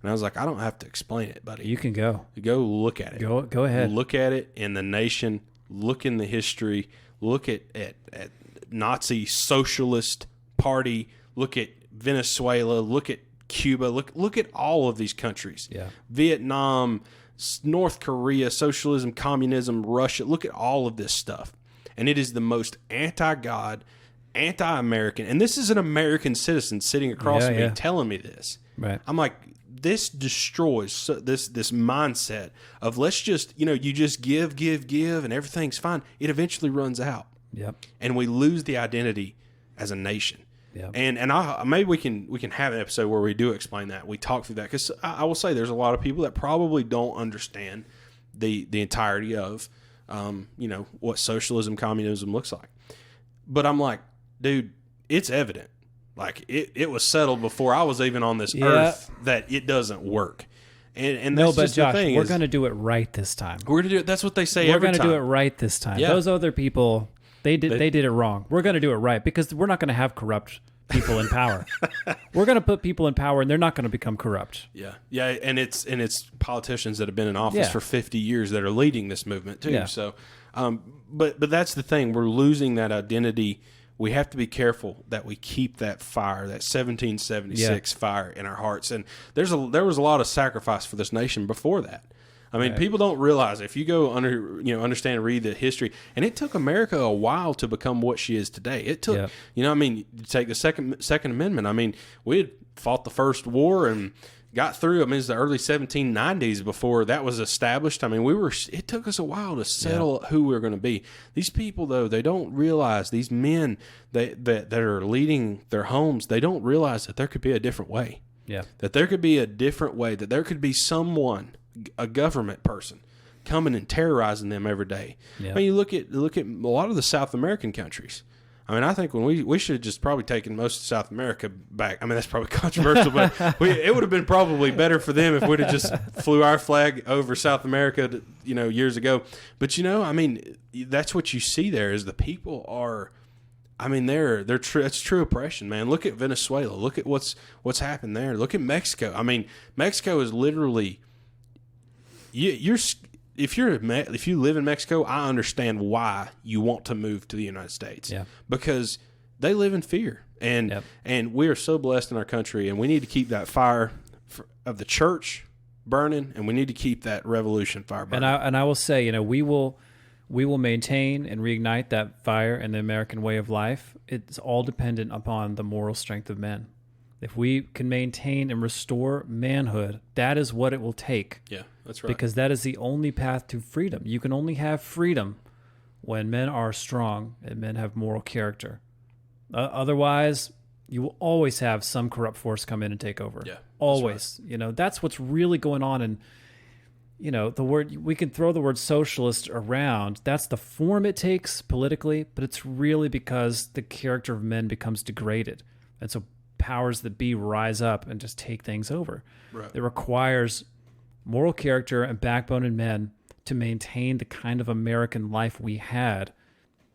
And I was like, I don't have to explain it, buddy. You can go look at it. Go ahead. Look at it in the nation. Look in the history. Look at Nazi Socialist Party. Look at Venezuela. Look at Cuba. Look at all of these countries. Yeah. Vietnam, North Korea, socialism, communism, Russia. Look at all of this stuff. And it is the most anti-God, anti-American. And this is an American citizen sitting across from me telling me this. Right. I'm like, this destroys this mindset of let's just, you just give, and everything's fine. It eventually runs out. Yep. And we lose the identity as a nation. Yep. And maybe we can have an episode where we do explain that. We talk through that, because I will say there's a lot of people that probably don't understand the entirety of what socialism, communism looks like. But I'm like, dude, it's evident. Like it was settled before I was even on this earth that it doesn't work. And No, that's but just Josh, the thing. we're going to do it right this time. We're going to do it. That's what they say We're every going to time. do it right this time. Yeah. Those other people, they did it wrong. We're going to do it right because we're not going to have corrupt people in power. We're going to put people in power, and they're not going to become corrupt. Yeah, yeah, and it's politicians that have been in office Yeah. for 50 years that are leading this movement too. Yeah. So, but that's the thing. We're losing that identity. We have to be careful that we keep that fire, that 1776 fire in our hearts. And there was a lot of sacrifice for this nation before that. I mean, people don't realize if you go understand and read the history, and it took America a while to become what she is today. It took, I mean, you take the Second Amendment. I mean, we had fought the first war and got through. I mean, it's the early 1790s before that was established. I mean, it took us a while to settle who we were going to be. These people, though, they don't realize, these men that are leading their homes, they don't realize that there could be a different way. Yeah. That there could be a different way, that there could be someone, a government person, coming and terrorizing them every day. Yeah. I mean, you look at a lot of the South American countries. I mean, I think when we should have just probably taken most of South America back. I mean, that's probably controversial, but it would have been probably better for them if we'd have just flew our flag over South America, years ago. But I mean, that's what you see there is the people are. I mean, it's true oppression, man. Look at Venezuela. Look at what's happened there. Look at Mexico. I mean, Mexico is literally. If you live in Mexico, I understand why you want to move to the United States. Yeah. Because they live in fear, and we are so blessed in our country, and we need to keep that fire of the church burning, and we need to keep that revolution fire burning. And I will say, we will maintain and reignite that fire in the American way of life. It's all dependent upon the moral strength of men. If we can maintain and restore manhood, that is what it will take. Yeah, that's right. Because that is the only path to freedom. You can only have freedom when men are strong and men have moral character. Otherwise, you will always have some corrupt force come in and take over. Yeah, always. Right. That's what's really going on. And the word, we can throw the word socialist around. That's the form it takes politically, but it's really because the character of men becomes degraded. And so powers that be rise up and just take things over. Right. It requires moral character and backbone in men to maintain the kind of American life we had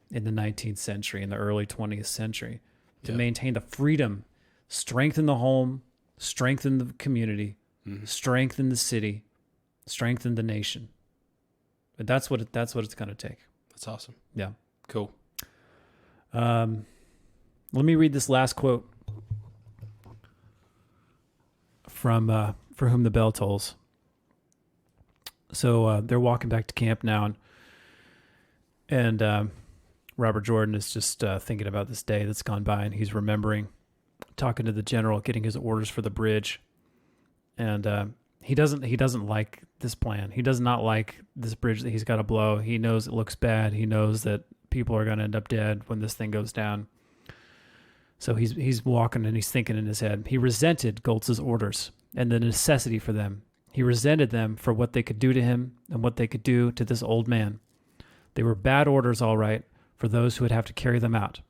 in the 19th century, in the early 20th century, to maintain the freedom, strengthen the home, strengthen the community, strengthen the city, strengthen the nation. But that's what it's going to take. That's awesome. Yeah. Cool. Let me read this last quote from For Whom the Bell Tolls. So they're walking back to camp now, and Robert Jordan is just thinking about this day that's gone by, and he's remembering talking to the general, getting his orders for the bridge, and he doesn't like this plan. He does not like this bridge that he's got to blow. He knows it looks bad. He knows that people are going to end up dead when this thing goes down. So he's walking and he's thinking in his head. He resented Goltz's orders and the necessity for them. He resented them for what they could do to him and what they could do to this old man. They were bad orders, all right, for those who would have to carry them out.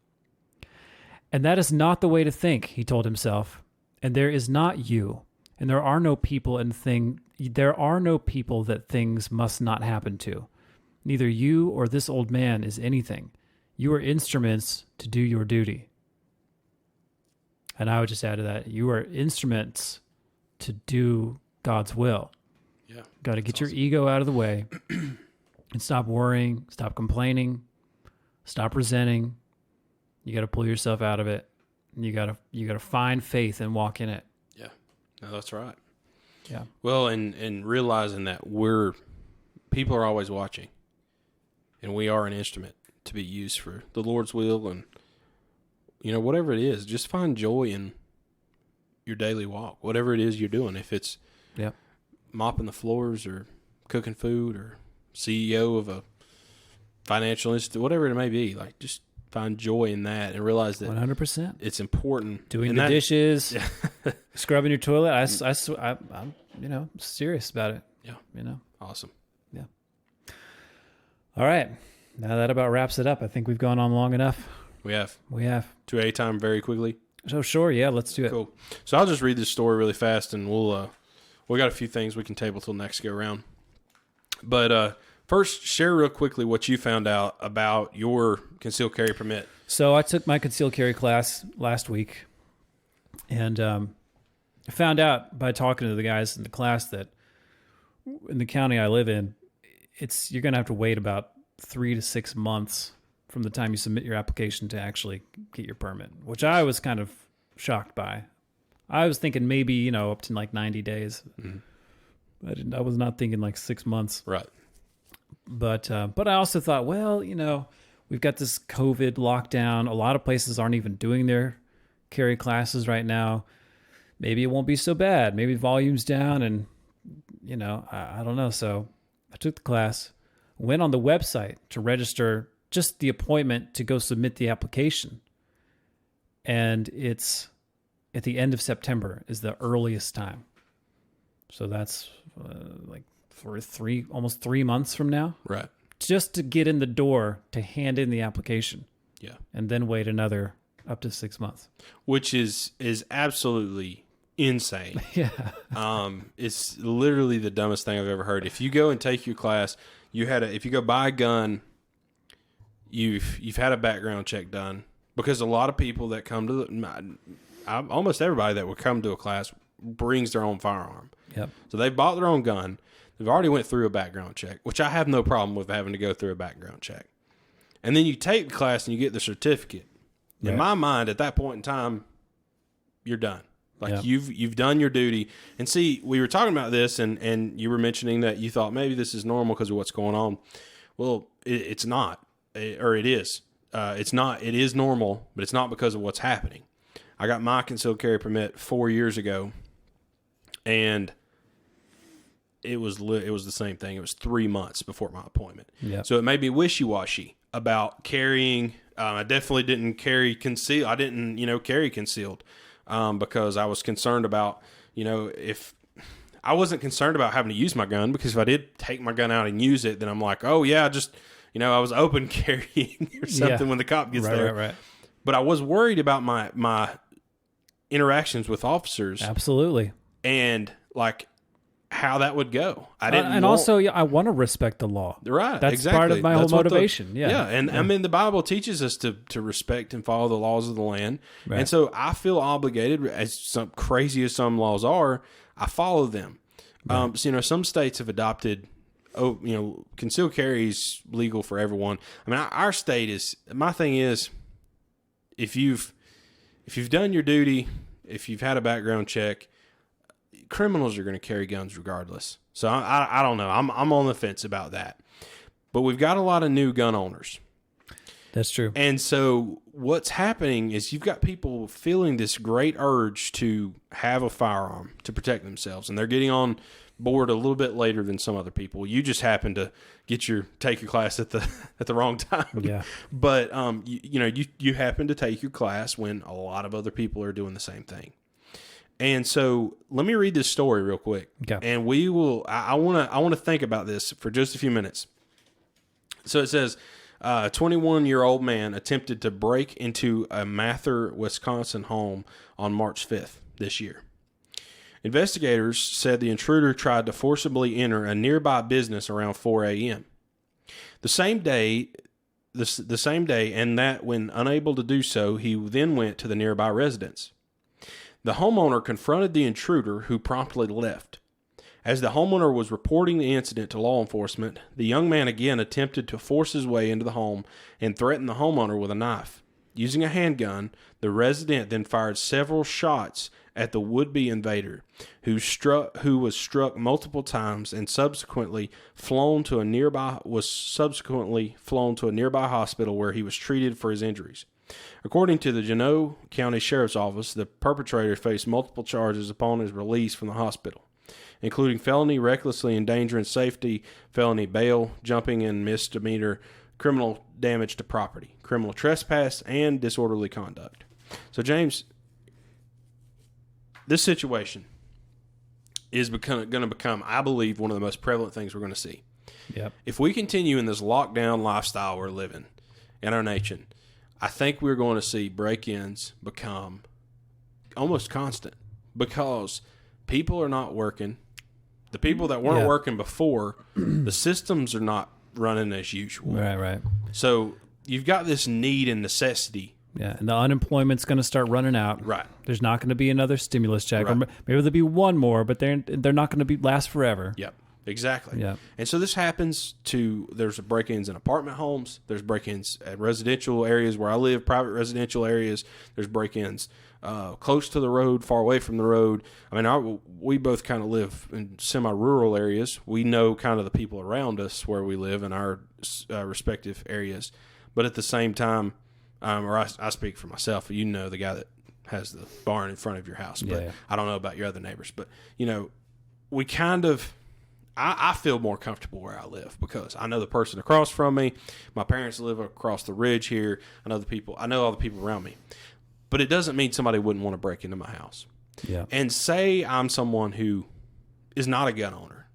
And that is not the way to think, he told himself. And there is not you, and there are no people that things must not happen to. Neither you or this old man is anything. You are instruments to do your duty. And I would just add to that, you are instruments to do God's will. Yeah. Got to get your ego out of the way and stop worrying, stop complaining, stop resenting. You got to pull yourself out of it. And you got to find faith and walk in it. Yeah. No, that's right. Yeah. Well, and realizing that people are always watching, and we are an instrument to be used for the Lord's will, and whatever it is, just find joy in your daily walk, whatever it is you're doing. If it's mopping the floors or cooking food or CEO of a financial institute, whatever it may be, like just find joy in that and realize that 100%. it's important. Doing the dishes, scrubbing your toilet. I'm serious about it. Yeah. Awesome. Yeah. All right. Now that about wraps it up. I think we've gone on long enough. We have. 2A time very quickly. So sure, yeah, let's do it. Cool. So I'll just read this story really fast, and we'll We got a few things we can table till next go around. But first, share real quickly what you found out about your concealed carry permit. So I took my concealed carry class last week, and I found out by talking to the guys in the class that in the county I live in, you're going to have to wait about 3 to 6 months from the time you submit your application to actually get your permit, which I was kind of shocked by. I was thinking maybe, up to like 90 days. Mm-hmm. I was not thinking like 6 months. Right. But I also thought, well, we've got this COVID lockdown. A lot of places aren't even doing their carry classes right now. Maybe it won't be so bad. Maybe volume's down and, I don't know. So I took the class, went on the website to register just the appointment to go submit the application. And it's at the end of September is the earliest time. So that's like for almost 3 months from now. Right. Just to get in the door to hand in the application. Yeah. And then wait another up to 6 months. Which is absolutely insane. Yeah. It's literally the dumbest thing I've ever heard. If you go and take your class, if you go buy a gun, you've had a background check done, because a lot of people that come to almost everybody that would come to a class brings their own firearm. Yep. So they bought their own gun. They've already went through a background check, which I have no problem with having to go through a background check. And then you take the class and you get the certificate. Yeah. In my mind, at that point in time, you're done. Like you've done your duty. And see, we were talking about this, and you were mentioning that you thought maybe this is normal because of what's going on. Well, it's not, or it is. It's not. It is normal, but it's not because of what's happening. I got my concealed carry permit 4 years ago, and it was the same thing. It was 3 months before my appointment. Yep. So it made me wishy-washy about carrying. I definitely didn't carry concealed. I didn't, carry concealed because I was concerned about, if I wasn't concerned about having to use my gun, because if I did take my gun out and use it, then I'm like, oh yeah, just, I was open carrying or something when the cop gets there. Right. But I was worried about my interactions with officers. Absolutely. And like how that would go. Also, I want to respect the law. Right. That's exactly. part of my whole motivation. Yeah. And I mean, the Bible teaches us to respect and follow the laws of the land. Right. And so I feel obligated, as crazy as some laws are, I follow them. Right. So, some states have adopted, concealed carry is legal for everyone. I mean, our state is, my thing is, if you've done your duty, if you've had a background check, criminals are going to carry guns regardless. So I don't know. I'm on the fence about that. But we've got a lot of new gun owners. That's true. And so what's happening is you've got people feeling this great urge to have a firearm to protect themselves, and they're getting on board a little bit later than some other people. You just happen to take your class at the wrong time. Yeah. But you happen to take your class when a lot of other people are doing the same thing. And so let me read this story real quick. Okay. And we will I want to think about this for just a few minutes. So it says, a 21-year-old man attempted to break into a Mather, Wisconsin home on March 5th this year. Investigators said the intruder tried to forcibly enter a nearby business around 4 a.m. The same day, and that when unable to do so, he then went to the nearby residence. The homeowner confronted the intruder, who promptly left. As the homeowner was reporting the incident to law enforcement, the young man again attempted to force his way into the home and threatened the homeowner with a knife. Using a handgun, the resident then fired several shots at the would-be invader, who was struck multiple times and subsequently flown to a nearby hospital where he was treated for his injuries. According to the Genoa County Sheriff's Office, the perpetrator faced multiple charges upon his release from the hospital, including felony recklessly endangering safety, felony bail, jumping, and misdemeanor criminal damage to property, criminal trespass, and disorderly conduct. So, James, this situation is going to become, I believe, one of the most prevalent things we're going to see. Yep. If we continue in this lockdown lifestyle we're living in our nation, I think we're going to see break-ins become almost constant because people are not working. The people that weren't Yeah. working before, the systems are not running as usual. Right. So you've got this need and necessity. Yeah, and the unemployment's going to start running out. Right. There's not going to be another stimulus check. Right. Or maybe there'll be one more, but they're not going to last forever. Yep. Exactly. Yeah. And so this happens there's break-ins in apartment homes. There's break-ins at residential areas where I live, private residential areas. There's break-ins close to the road, far away from the road. I mean, we both kind of live in semi-rural areas. We know kind of the people around us where we live in our respective areas. But at the same time, I speak for myself. You know the guy that has the barn in front of your house. But Yeah. I don't know about your other neighbors. But, we kind of... I feel more comfortable where I live because I know the person across from me. My parents live across the ridge here. I know all the people around me. But it doesn't mean somebody wouldn't want to break into my house. Yeah. And say I'm someone who is not a gun owner,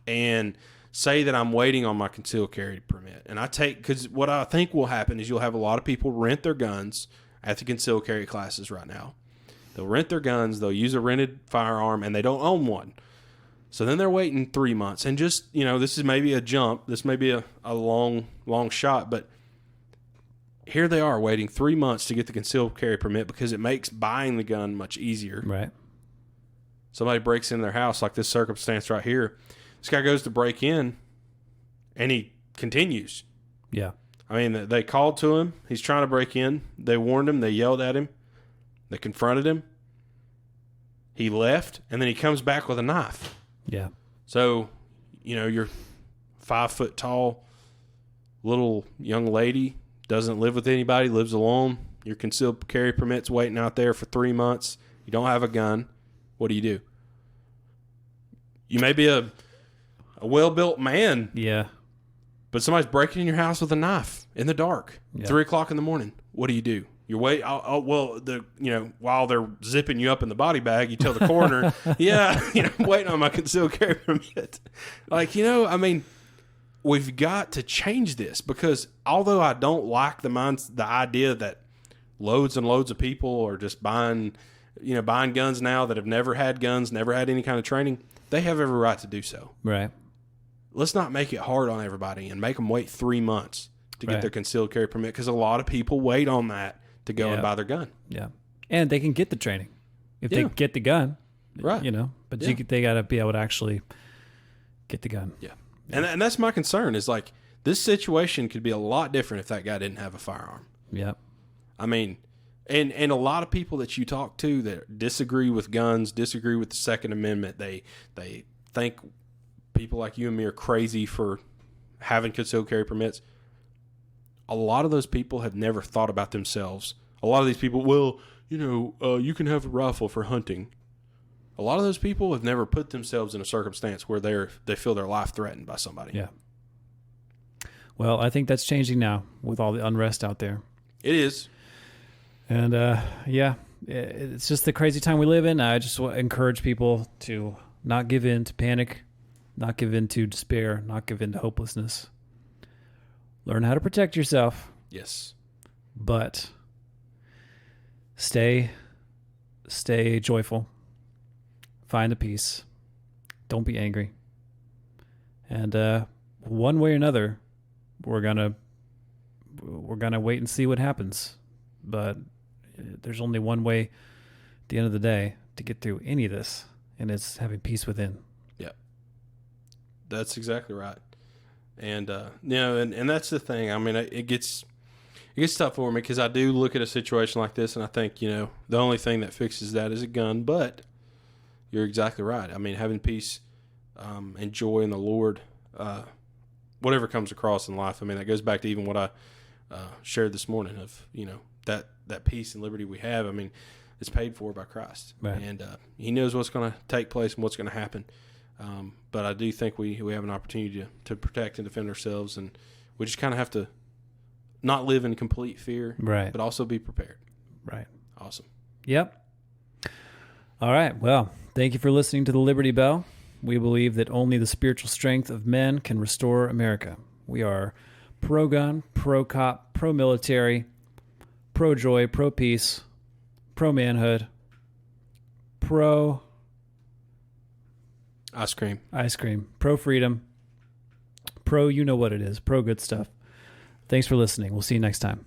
and say that I'm waiting on my concealed carry permit. And because what I think will happen is you'll have a lot of people rent their guns at the concealed carry classes right now. They'll rent their guns, they'll use a rented firearm, and they don't own one. So then they're waiting 3 months. And just, this is maybe a jump. This may be a long shot, but here they are waiting 3 months to get the concealed carry permit because it makes buying the gun much easier. Right. Somebody breaks in their house, like this circumstance right here. This guy goes to break in, and he continues. Yeah. I mean, they called to him. He's trying to break in. They warned him. They yelled at him. They confronted him. He left, and then he comes back with a knife. Yeah. So, you're 5 foot tall, little young lady, doesn't live with anybody, lives alone. Your concealed carry permit's waiting out there for 3 months. You don't have a gun. What do? You may be a well-built man. Yeah. But somebody's breaking in your house with a knife in the dark, Yeah. 3 o'clock in the morning. What do? You're while they're zipping you up in the body bag, you tell the coroner, I'm waiting on my concealed carry permit. We've got to change this because although I don't like the idea that loads and loads of people are just buying guns now that have never had guns, never had any kind of training, they have every right to do so. Right. Let's not make it hard on everybody and make them wait 3 months to get Right. their concealed carry permit because a lot of people wait on that to go and buy their gun. Yeah. And they can get the training if Yeah. they get the gun. Right. But Yeah. they got to be able to actually get the gun. Yeah. And that's my concern is like this situation could be a lot different if that guy didn't have a firearm. Yeah. I mean, and a lot of people that you talk to that disagree with guns, disagree with the Second Amendment, they think people like you and me are crazy for having concealed carry permits. A lot of those people have never thought about themselves. A lot of these people, you can have a rifle for hunting. A lot of those people have never put themselves in a circumstance where they feel their life threatened by somebody. Yeah. Well, I think that's changing now with all the unrest out there. It is. And it's just the crazy time we live in. I just encourage people to not give in to panic, not give in to despair, not give in to hopelessness. Learn how to protect yourself, Yes. but stay joyful. Find the peace. Don't be angry. And one way or another, we're gonna wait and see what happens. But there's only one way at the end of the day to get through any of this, and it's having peace within. Yeah. That's exactly right. And and that's the thing. I mean, it gets tough for me because I do look at a situation like this and I think, the only thing that fixes that is a gun. But you're exactly right. I mean, having peace and joy in the Lord, whatever comes across in life. I mean, that goes back to even what I shared this morning of, that peace and liberty we have. I mean, it's paid for by Christ. Right. And he knows what's going to take place and what's going to happen. But I do think we have an opportunity to protect and defend ourselves, and we just kind of have to not live in complete fear, Right. but also be prepared. Right. Awesome. Yep. All right. Well, thank you for listening to the Liberty Bell. We believe that only the spiritual strength of men can restore America. We are pro-gun, pro-cop, pro-military, pro-joy, pro-peace, pro-manhood, pro... Ice cream. Ice cream. Pro freedom. Pro, you know what it is. Pro good stuff. Thanks for listening. We'll see you next time.